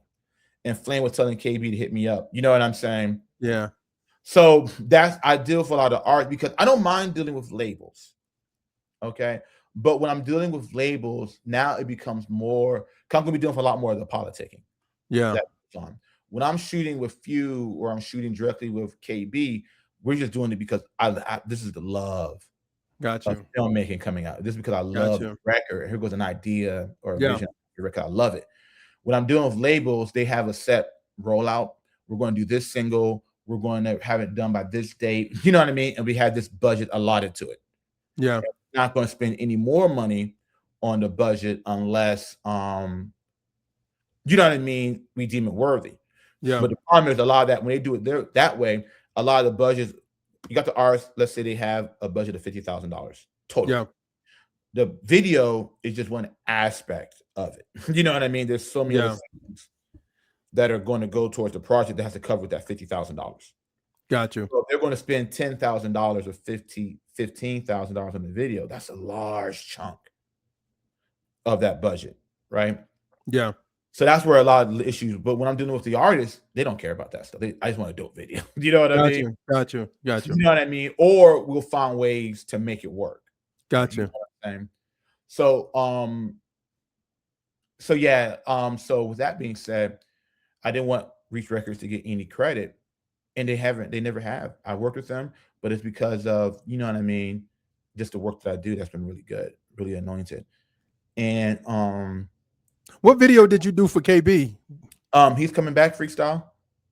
And Flame was telling KB to hit me up. You know what I'm saying? Yeah. So I deal with a lot of art because I don't mind dealing with labels. Okay. But when I'm dealing with labels, now it becomes more, I'm going to be doing a lot more of the politicking. Yeah. When I'm shooting with Few or I'm shooting directly with KB, we're just doing it because this is the love. Got you. Of filmmaking coming out. This is because I love the record. Here goes an idea or a vision of the record. I love it. When I'm dealing with labels, they have a set rollout. We're going to do this single. We're going to have it done by this date. You know what I mean? And we have this budget allotted to it. Yeah. We're not going to spend any more money on the budget unless, you know what I mean, we deem it worthy. Yeah. But the problem is a lot of that, when they do it that way, a lot of the budgets, you got the artists, let's say they have a budget of $50,000 total. Yeah. The video is just one aspect of it. You know what I mean? There's so many other things that are going to go towards the project that has to cover that $50,000. Got you. So if they're going to spend $10,000 or $15,000 on the video, that's a large chunk of that budget, right? Yeah. So that's where a lot of the issues. But when I'm dealing with the artists, they don't care about that stuff. I just want a dope video. You know what I mean? Got you. You know what I mean? Or we'll find ways to make it work. Got you. So, so with that being said, I didn't want Reach Records to get any credit, and they never have. I worked with them, but it's because of, you know what I mean, just the work that I do that's been really good, really anointed. And what video did you do for KB? He's coming back freestyle.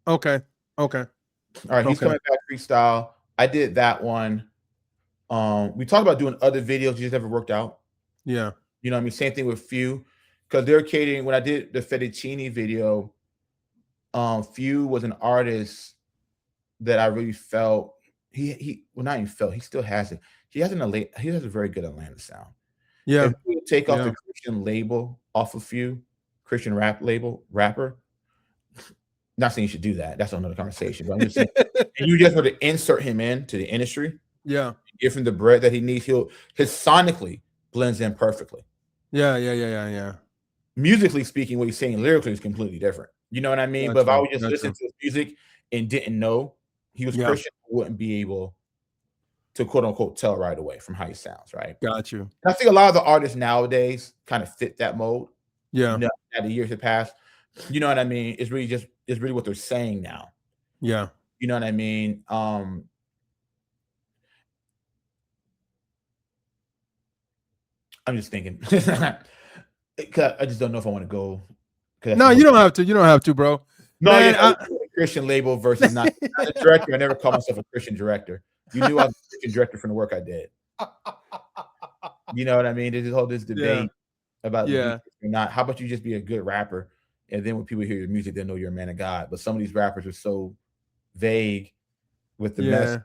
Okay. All right, he's coming back freestyle. I did that one. We talked about doing other videos, just never worked out. Yeah. You know what I mean? Same thing with Few, because they're catering. When I did the fettuccine video, Few was an artist that I really felt he well, not even felt, he still has it. He has a very good Atlanta sound. Yeah. If you take off the Christian label off of Few, Christian rapper. Not saying you should do that. That's another conversation. But I'm just saying, you just want to insert him into the industry. Yeah. Give him the bread that he needs. His sonically blends in perfectly. Yeah. Musically speaking, what he's saying lyrically is completely different. You know what I mean? But if I would just listen to his music and didn't know he was Christian, I wouldn't be able to quote unquote tell right away from how he sounds, right? Got you. And I think a lot of the artists nowadays kind of fit that mold. Yeah. Now that the years have passed. You know what I mean? It's really what they're saying now. Yeah. You know what I mean? I'm just thinking. I just don't know if I want to go. No, you don't have to. You don't have to, bro. No, man, Christian label versus not a director. I never called myself a Christian director. You knew I was a Christian director from the work I did. You know what I mean? There's this debate about not. How about you just be a good rapper, and then when people hear your music, they know you're a man of God. But some of these rappers are so vague with the message.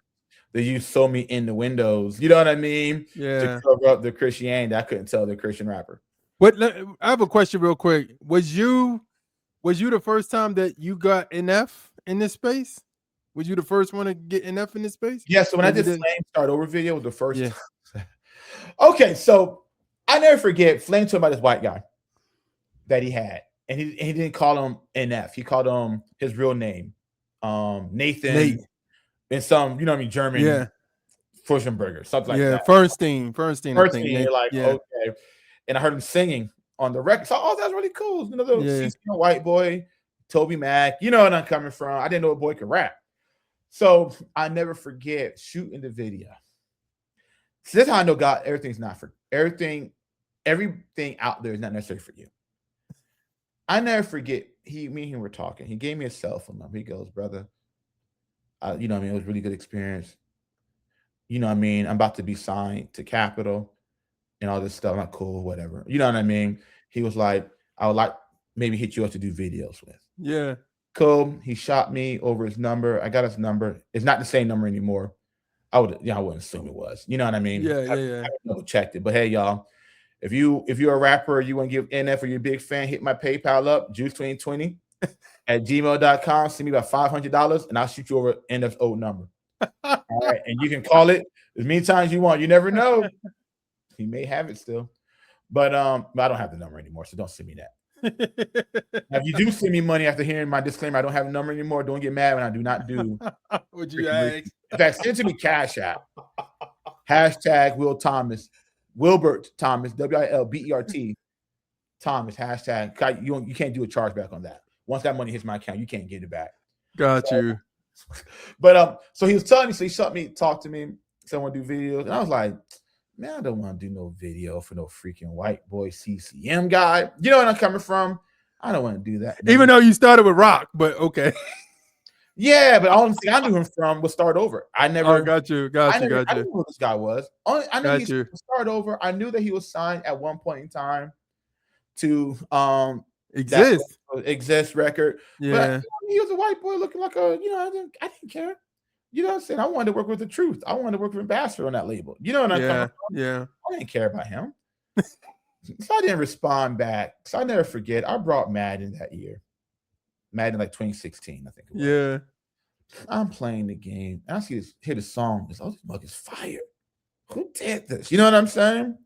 They use "so me in the windows." You know what I mean? To cover up the Christianity. I couldn't tell they're a Christian rapper. But I have a question real quick. Was you the first time that you got NF in this space? Was you the first one to get NF in this space? Yeah, so when I did Flame Start Over video was the first time. Okay, so I never forget Flame told about this white guy that he had. And he didn't call him NF. He called him his real name. Nathan. And some, you know what I mean, German Furstenberger, something like that. Fernstein. You're like, okay. And I heard him singing on the record. So, that's really cool. You know, the white boy, Toby Mac. You know what I'm coming from. I didn't know a boy could rap. So I never forget shooting the video. So this is how I know God, everything's not for everything out there is not necessarily for you. I never forget, me and him were talking. He gave me a cell phone number. He goes, brother, you know what I mean? It was a really good experience. You know what I mean? I'm about to be signed to Capitol and all this stuff. I'm like, cool, whatever. You know what I mean? He was like, I would like maybe hit you up to do videos with. Yeah. Cool. He shot me over his number. I got his number. It's not the same number anymore. I wouldn't assume it was. You know what I mean? Yeah. I double checked it. But hey, y'all, if you're a rapper, you want to give NF or you're a big fan, hit my PayPal up, juice2020 at gmail.com. Send me about $500 and I'll shoot you over NF's old number. All right. And you can call it as many times you want. You never know. He may have it still. But I don't have the number anymore, so don't send me that. Now, if you do send me money after hearing my disclaimer, I don't have a number anymore. Don't get mad when I do not do. Would you ask? In fact, send to me Cash App. Hashtag Wilbert Thomas, WILBERT Thomas. Hashtag. You can't do a chargeback on that. Once that money hits my account, you can't get it back. Got you. But so he was telling me, so he shot me, talked to me, someone do videos, and I was like, man, I don't want to do no video for no freaking white boy CCM guy. You know where I'm coming from? I don't want to do that. Even though you started with rock, but okay. Yeah, but all thing I knew him from was Start Over. I never got you. I didn't know who this guy was. I knew he was Start Over. I knew that he was signed at one point in time to Exist record. Yeah. But he was a white boy looking like I didn't care. You know what I'm saying? I wanted to work with The Truth. I wanted to work with Ambassador on that label. You know what I'm coming from? Yeah. I didn't care about him. So I didn't respond back. So I never forget. I brought Madden that year. Madden like 2016, I think it was. Yeah. I'm playing the game. And I hear the song. This mug is fire. Who did this? You know what I'm saying?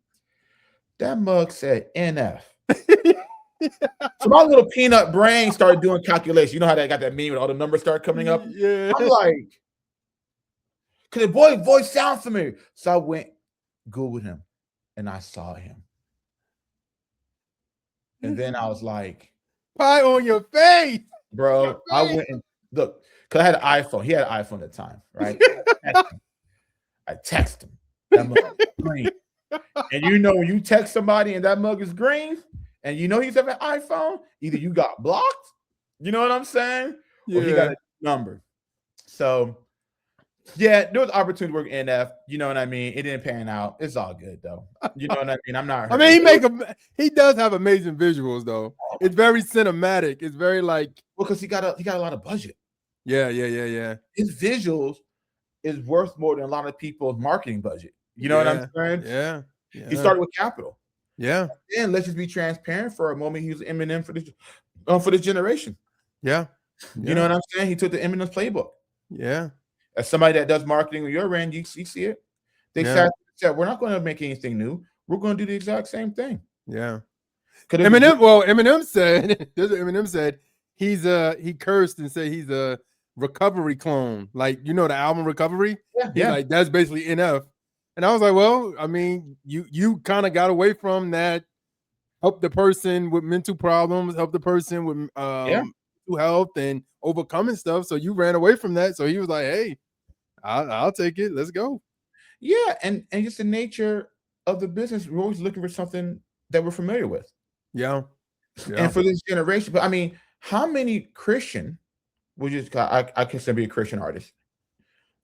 That mug said NF. So my little peanut brain started doing calculations. You know how they got that meme when all the numbers start coming up? Yeah. I'm like, because the boy voice sounds familiar. So I went, Googled him, and I saw him. And then I was like, pie on your face. Bro, I went and look, because I had an iPhone. He had an iPhone at the time, right? I text him. That mug is green. And you know, when you text somebody and that mug is green, and you know he's having an iPhone, either you got blocked, You know what I'm saying? Yeah. Or he got a number. So yeah, there was opportunity to work NF. You know what I mean? It didn't pan out. It's all good though. You know what I mean? I'm not hurt. I mean, he does have amazing visuals though. It's very cinematic. It's very like because he got a lot of budget. Yeah. His visuals is worth more than a lot of people's marketing budget. You know what I'm saying? Yeah. He started with capital. Yeah. And let's just be transparent for a moment. He was Eminem for this generation. Yeah. You know what I'm saying? He took the Eminem playbook. Yeah. As somebody that does marketing on your end, you see it. They said, we're not going to make anything new. We're going to do the exact same thing. Yeah. Eminem said he cursed and said he's a recovery clone. Like, you know, the album Recovery? Yeah. Like, that's basically NF. And I was like, well, I mean, you kind of got away from that. Help the person with mental problems, help the person with mental health and overcoming stuff. So you ran away from that. So he was like, hey, I'll take it. Let's go. Yeah. And just the nature of the business, we're always looking for something that we're familiar with. Yeah. And for this generation, but I mean, how many Christian, which is I consider be a Christian artist.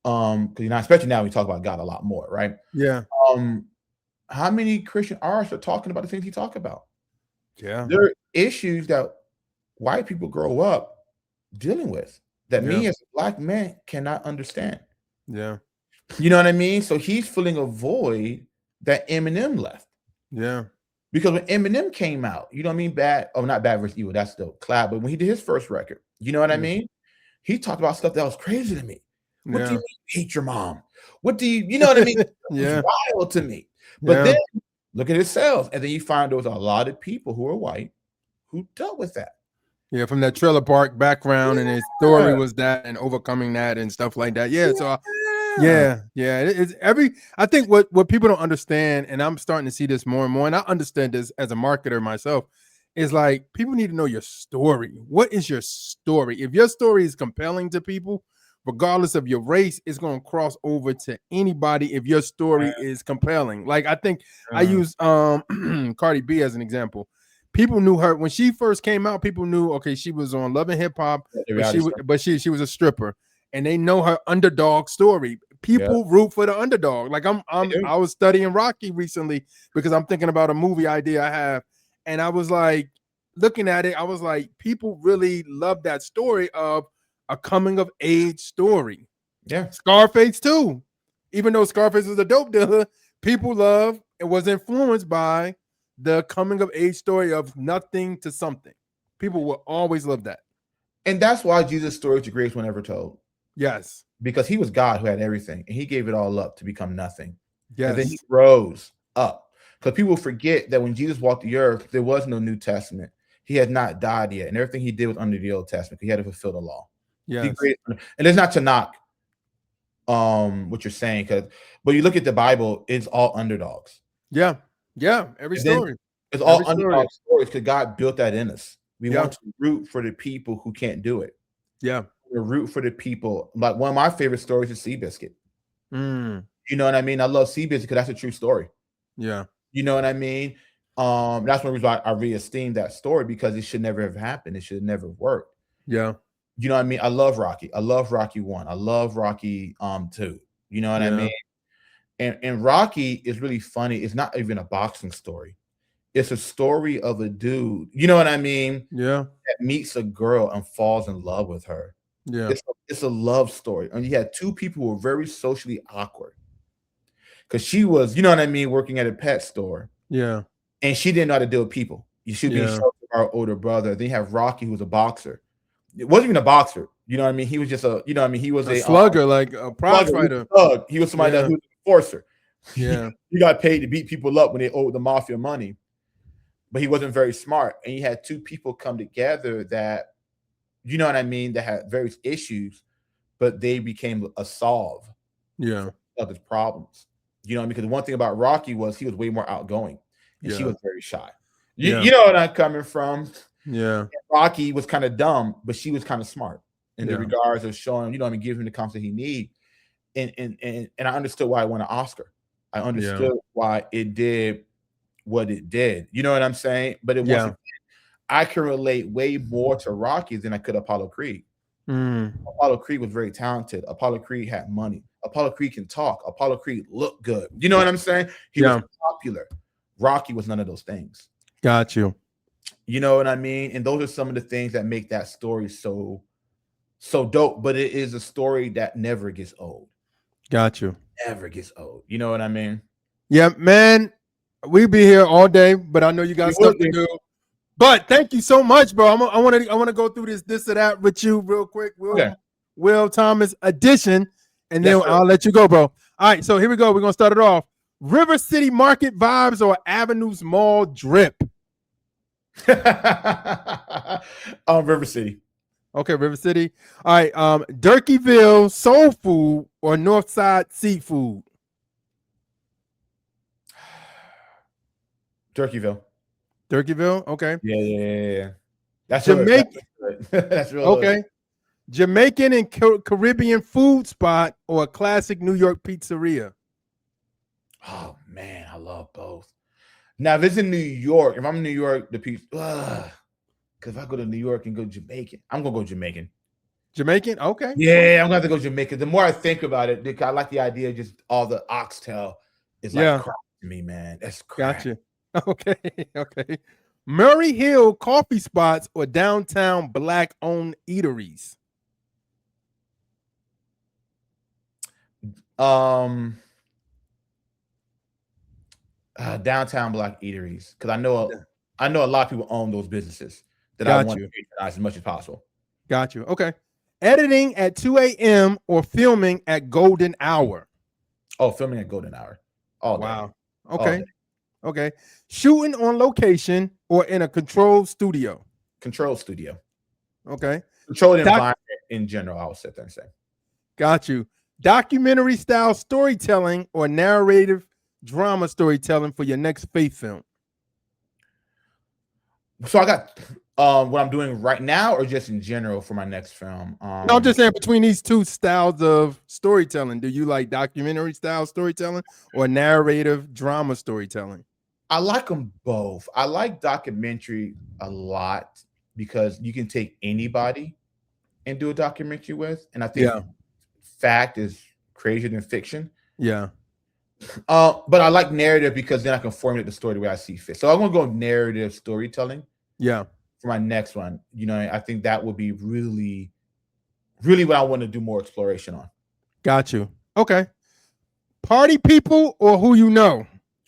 Because especially now we talk about God a lot more, right? Yeah. How many Christian artists are talking about the things he talk about? Yeah. There are issues that white people grow up dealing with that me as a Black man cannot understand. Yeah. You know what I mean? So he's filling a void that Eminem left. Yeah. Because when Eminem came out, you know what I mean? Not Bad vs. Evil, that's the collab, but when he did his first record, you know what I mean? He talked about stuff that was crazy to me. What do you mean you hate your mom? What do you know what I mean? It's wild to me. But then look at his sales. And then you find there was a lot of people who are white who dealt with that. Yeah, from that trailer park background, and his story was that and overcoming that and stuff like that. Yeah, so it's I think what people don't understand, and I'm starting to see this more and more, and I understand this as a marketer myself, is like people need to know your story. What is your story? If your story is compelling to people, regardless of your race, it's going to cross over to anybody if your story is compelling. Like I think I use Cardi B as an example. People knew her when she first came out. People knew, okay, she was on Love and Hip Hop, but she was a stripper, and they know her underdog story. People root for the underdog. Like I was studying Rocky recently because I'm thinking about a movie idea I have, and I was like looking at it. I was like, people really love that story of a coming of age story. Yeah, Scarface too. Even though Scarface was a dope dealer, people love it was influenced by the coming of age story of nothing to something. People will always love that. And that's why Jesus' story is the greatest one ever told. Yes. Because he was God who had everything, and he gave it all up to become nothing. Yes. And then he rose up. Because people forget that when Jesus walked the earth, there was no New Testament. He had not died yet, and everything he did was under the Old Testament. He had to fulfill the law. Yes. And it's not to knock what you're saying, but you look at the Bible, it's all underdogs. Yeah. Every story. It's all underdog stories because God built that in us. We want to root for the people who can't do it. Yeah. We root for the people. Like one of my favorite stories is Seabiscuit. You know what I mean? I love Seabiscuit because that's a true story. Yeah. You know what I mean? That's one reason why I re-esteem that story, because it should never have happened. It should have never worked. Yeah. You know what I mean? I love Rocky. I love Rocky 1. I love Rocky 2. You know what I mean? And Rocky is really funny. It's not even a boxing story. It's a story of a dude, you know what I mean? Yeah. That meets a girl and falls in love with her. Yeah. It's a love story. And you had two people who were very socially awkward. Because she was, you know what I mean, working at a pet store. Yeah. And she didn't know how to deal with people. You should be sheltered by our older brother. Then you have Rocky, who was a boxer. It wasn't even a boxer. You know what I mean? He was just he was a slugger, like a prize fighter. He was somebody that was an enforcer. Yeah. He got paid to beat people up when they owed the mafia money. But he wasn't very smart. And you had two people come together that, you know what I mean, that had various issues, but they became a solve of his problems. You know what I mean? Because one thing about Rocky was he was way more outgoing, and she was very shy. You know what I'm coming from? Yeah. And Rocky was kind of dumb, but she was kind of smart in the regards of showing, you know what I mean, giving him the confidence he need. And I understood why I won an Oscar. I understood why it did what it did. You know what I'm saying? But it wasn't. I can relate way more to Rocky than I could Apollo Creed. Apollo Creed was very talented. Apollo Creed had money. Apollo Creed can talk. Apollo Creed looked good. You know what I'm saying? He was popular. Rocky was none of those things. Got you. You know what I mean? And those are some of the things that make that story so dope. But it is a story that never gets old. Got you. Never gets old. You know what I mean? Yeah, man. We'll be here all day, but I know you got stuff to do. But thank you so much, bro. I want to go through this or that with you real quick. Will Thomas edition, and then I'll let you go, bro. All right, so here we go. We're gonna start it off. River City Market vibes or Avenues Mall drip? River City. Okay, River City. All right, Durkeeville soul food or Northside seafood? Durkeeville. Okay. Yeah. That's Jamaican. That's real. Okay. Hood. Jamaican and Caribbean food spot or a classic New York pizzeria? Oh man, I love both. Now, if it's in New York, if I'm in New York, the pizza. Because if I go to New York and go Jamaican, I'm gonna go Jamaican. Jamaican, okay. Yeah, I'm gonna have to go Jamaican. The more I think about it, I like the idea of just all the oxtail is like crap to me, man. That's crap. Gotcha. Okay. Murray Hill coffee spots or downtown black-owned eateries? Downtown black eateries, because I know a lot of people own those businesses that I want to patronize as much as possible. Got you. Okay. Editing at 2 a.m. or filming at golden hour? Oh, filming at golden hour. Wow. Okay. Okay. Shooting on location or in a controlled studio? Controlled studio. Okay. Controlled environment in general, I would sit there and say. Got you. Documentary style storytelling or narrative drama storytelling for your next faith film? So I got what I'm doing right now or just in general for my next film? No, I'm just saying between these two styles of storytelling, do you like documentary style storytelling or narrative drama storytelling? I like them both. I like documentary a lot because you can take anybody and do a documentary with. And I think fact is crazier than fiction. Yeah. But I like narrative because then I can formulate the story the way I see fit. So I'm gonna go narrative storytelling. Yeah. For my next one, you know, I think that would be really, really what I want to do more exploration on. Got you. Okay. Party people or who you know?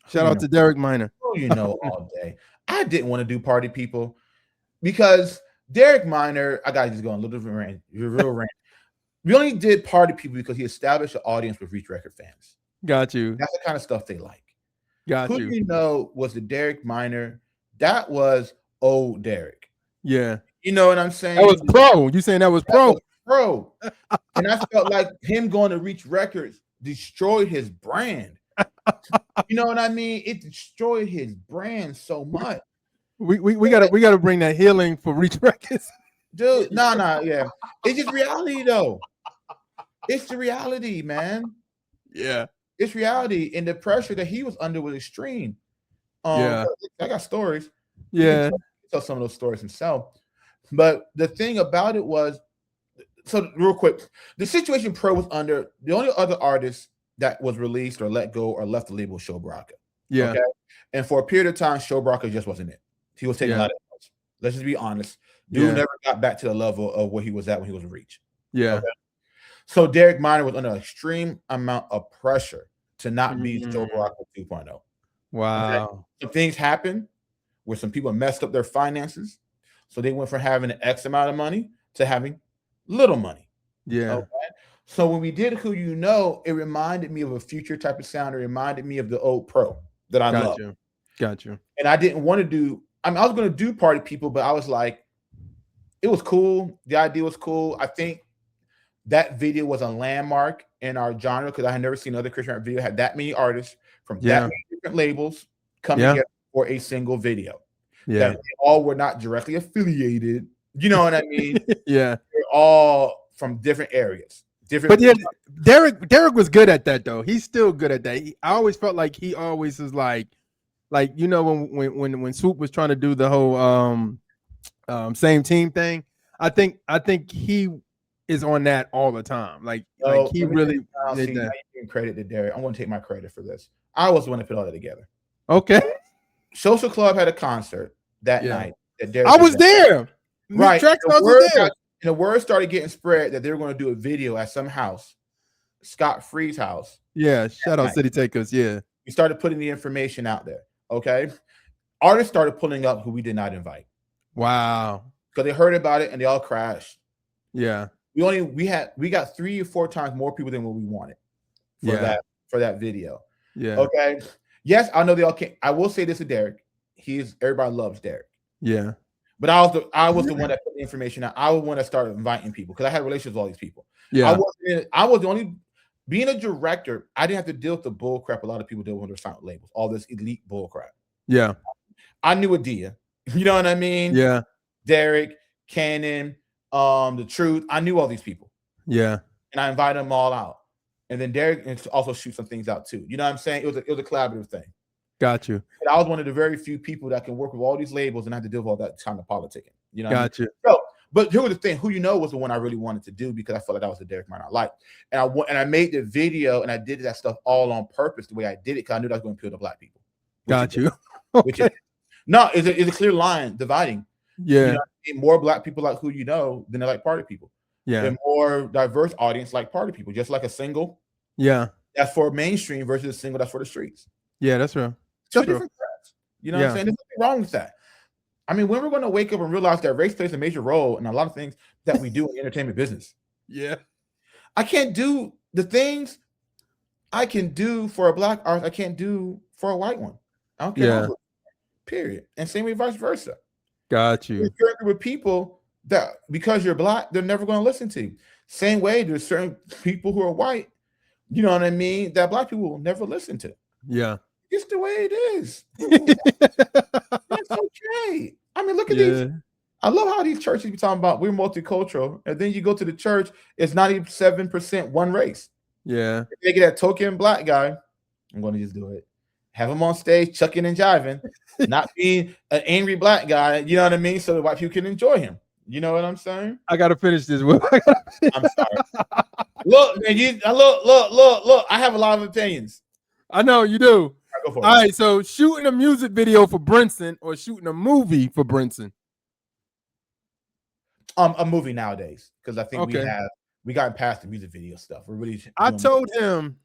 Shout out to Derek Minor. Who you know all day. I didn't want to do party people because Derek Minor, I gotta just go on a little bit of real rant. We only did party people because he established an audience with Reach Record fans. Got you. That's the kind of stuff they like. Got you. Who you know was the Derek Minor? That was old Derek. Yeah. You know what I'm saying? That was pro. You saying that was pro? Pro. And I felt like him going to Reach Records destroyed his brand. You know what I mean? It destroyed his brand so much. We gotta bring that healing for Reach Records. Dude, yeah. It's just reality though. It's the reality, man. Yeah. It's reality, and the pressure that he was under was extreme. I got stories. Yeah. Tell some of those stories himself. But the thing about it was, so real quick, the Situation Pro was under the only other artist that was released or let go or left the label was Show Baraka. Yeah. Okay? And for a period of time, Show Baraka just wasn't it. He was taking a lot of notes. Let's just be honest. Dude never got back to the level of where he was at when he was Reach. Yeah. Okay? So Derek Minor was under an extreme amount of pressure to not be Show Baraka 2.0. Wow. Okay? So things happened where some people messed up their finances. So they went from having an X amount of money to having little money. Yeah. Okay? So when we did Who You Know, it reminded me of a Future type of sound. It reminded me of the old Pro that I love. Got you. And I didn't want to do, I was going to do Party People, but I was like, it was cool. The idea was cool. I think that video was a landmark in our genre because I had never seen another Christian rap video had that many artists from that many different labels come together for a single video. Yeah. That they all were not directly affiliated. You know what I mean? Yeah. They're all from different areas. But yeah, Derek was good at that though. He's still good at that. I always felt like he always was like you know when Swoop was trying to do the whole same team thing. I think he is on that all the time. Like he really did that. You can credit to Derek. I'm going to take my credit for this. I was the one to put all that together. Okay. Social Club had a concert that night. That Derek I was there. Right. And the word started getting spread that they were going to do a video at some house, Scott Free's house. Yeah. Shout out City Takers. Yeah. We started putting the information out there. Okay. Artists started pulling up who we did not invite. Wow. Because they heard about it and they all crashed. Yeah. We got 3 or 4 times more people than what we wanted for that video. Yeah. Okay. Yes, I know they all can't. I will say this to Derek. Everybody loves Derek. Yeah. But I was the one that put the information out. I was the one that started inviting people because I had relationships with all these people. Yeah. I was the only being a director. I didn't have to deal with the bull crap a lot of people deal with their silent labels, all this elite bull crap. Yeah. I knew Adia. You know what I mean? Yeah. Derek, Cannon, The Truth. I knew all these people. Yeah. And I invited them all out. And then Derek also shoot some things out too. You know what I'm saying? It was a collaborative thing. Got you. And I was one of the very few people that can work with all these labels and have to deal with all that kind of politicking. You know, got you. So, but here was the thing: who was the one I really wanted to do because I felt like that was the Derek Martin I liked. And I made the video and I did that stuff all on purpose the way I did it because I knew that was going to appeal to Black people. Got you. Which is it's a clear line dividing. Yeah, you know, more Black people like who you know than they like party people. Yeah, and more diverse audience like party people. Just like a single. Yeah, that's for mainstream versus a single that's for the streets. Yeah, that's real. Two different crafts. You know what I'm saying? There's nothing wrong with that. I mean, when we're going to wake up and realize that race plays a major role in a lot of things that we do in the entertainment business. Yeah. I can't do the things I can do for a Black artist I can't do for a white one. I don't care. Yeah. Period. And same way vice versa. Got you. You're with people that because you're Black, they're never going to listen to you. Same way there's certain people who are white, you know what I mean, that Black people will never listen to. Yeah. It's the way it is. That's okay. I mean, look at these. I love how these churches be talking about we're multicultural, and then you go to the church, it's 97% one race. Yeah. If they get that token Black guy, I'm going to just do it. Have him on stage, chucking and jiving, not being an angry Black guy. You know what I mean? So the white people can enjoy him. You know what I'm saying? I got to finish this. I'm sorry. Look, man, look. I have a lot of opinions. I know you do. Go for it. All right, so shooting a music video for Brinson or shooting a movie for Brinson? A movie nowadays, because I think we got past the music video stuff. We're really. I told him,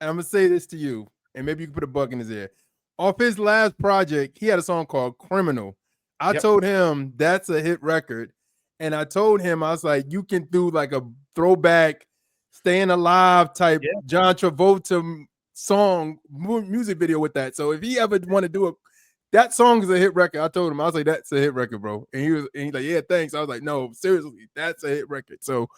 and I'm gonna say this to you, and maybe you can put a bug in his ear. Off his last project, he had a song called "Criminal." I told him that's a hit record, and I told him I was like, you can do like a throwback, "Staying Alive" type John Travolta song music video with that. So if he ever want to do it, that song is a hit record. I told him, I was like, that's a hit record, bro. And he's like, yeah, thanks. I was like, no, seriously, that's a hit record. So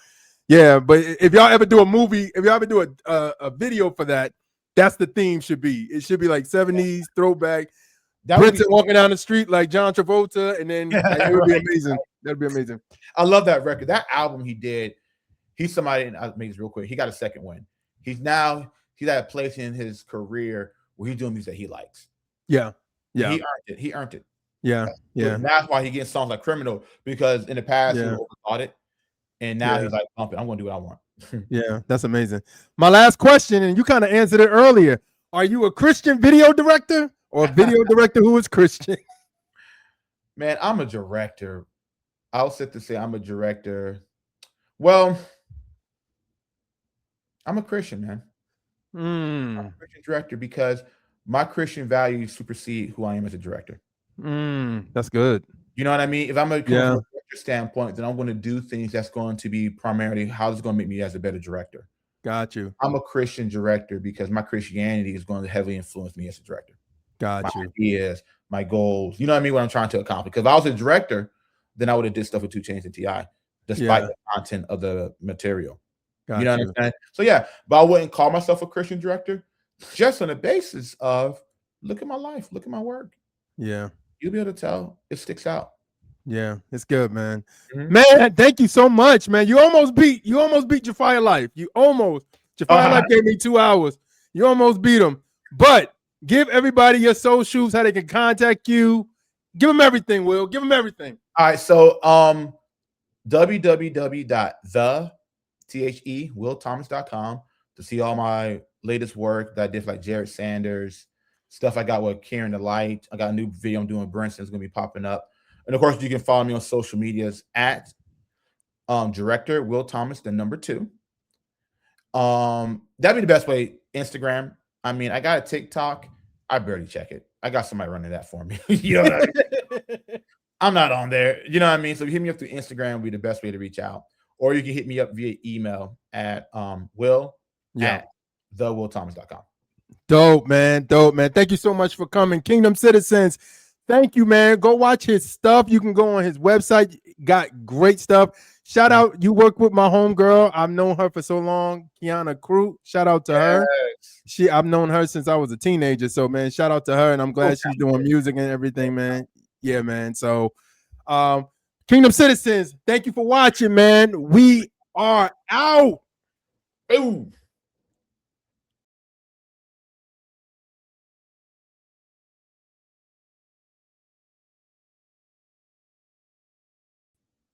yeah, but if y'all ever do a movie, if y'all ever do a video for that, that's the theme should be. It should be like 70s throwback. Brinson walking down the street like John Travolta, and then it would be amazing. That'd be amazing. I love that record. That album he did. He's somebody, and I'll make this real quick. He got a second win. He's at a place in his career where he's doing music that he likes. Yeah. Yeah. He earned it. Yeah. Yeah. And that's why he gets songs like "Criminal," because in the past he overthought it. And now he's like, I'm gonna do what I want. Yeah, that's amazing. My last question, and you kind of answered it earlier. Are you a Christian video director or a video director who is Christian? Man, I'm a director. I'll sit to say I'm a director. Well, I'm a Christian, man. I'm a Christian director because my Christian values supersede who I am as a director. That's good. You know what I mean? If I'm a director standpoint, then I'm going to do things that's going to be primarily how it's going to make me as a better director. Got you. I'm a Christian director because my Christianity is going to heavily influence me as a director. Got my ideas, my goals. You know what I mean? What I'm trying to accomplish. Because if I was a director, then I would have did stuff with 2 Chainz and T.I. despite the content of the material. You know what I'm saying? So yeah, but I wouldn't call myself a Christian director just on the basis of look at my life, look at my work. Yeah. You'll be able to tell it sticks out. Yeah, it's good, man. Man, thank you so much, man. You almost beat Jafar Life. Jafar Life gave me 2 hours. You almost beat him. But give everybody your socials, how they can contact you, Give them everything, Will. Give them everything. All right. So www.willthomas.com to see all my latest work that I did for like Jared Sanders, stuff I got with Karen the Light. I got a new video I'm doing Brinson. It's gonna be popping up. And of course, you can follow me on social medias at director Will Thomas, the number 2. That'd be the best way. Instagram. I mean, I got a TikTok. I barely check it. I got somebody running that for me. You know what I mean? I'm not on there. You know what I mean? So hit me up through Instagram would be the best way to reach out. Or you can hit me up via email at will at thewillthomas.com. Dope, man. Dope, man. Thank you so much for coming. Kingdom Citizens. Thank you, man. Go watch his stuff. You can go on his website. Got great stuff. Shout out. You work with my homegirl. I've known her for so long. Kiana Crew. Shout out to her. I've known her since I was a teenager. So, man, shout out to her. And I'm glad she's doing music and everything, man. Yeah, man. So, Kingdom Citizens, thank you for watching, man. We are out. Ooh.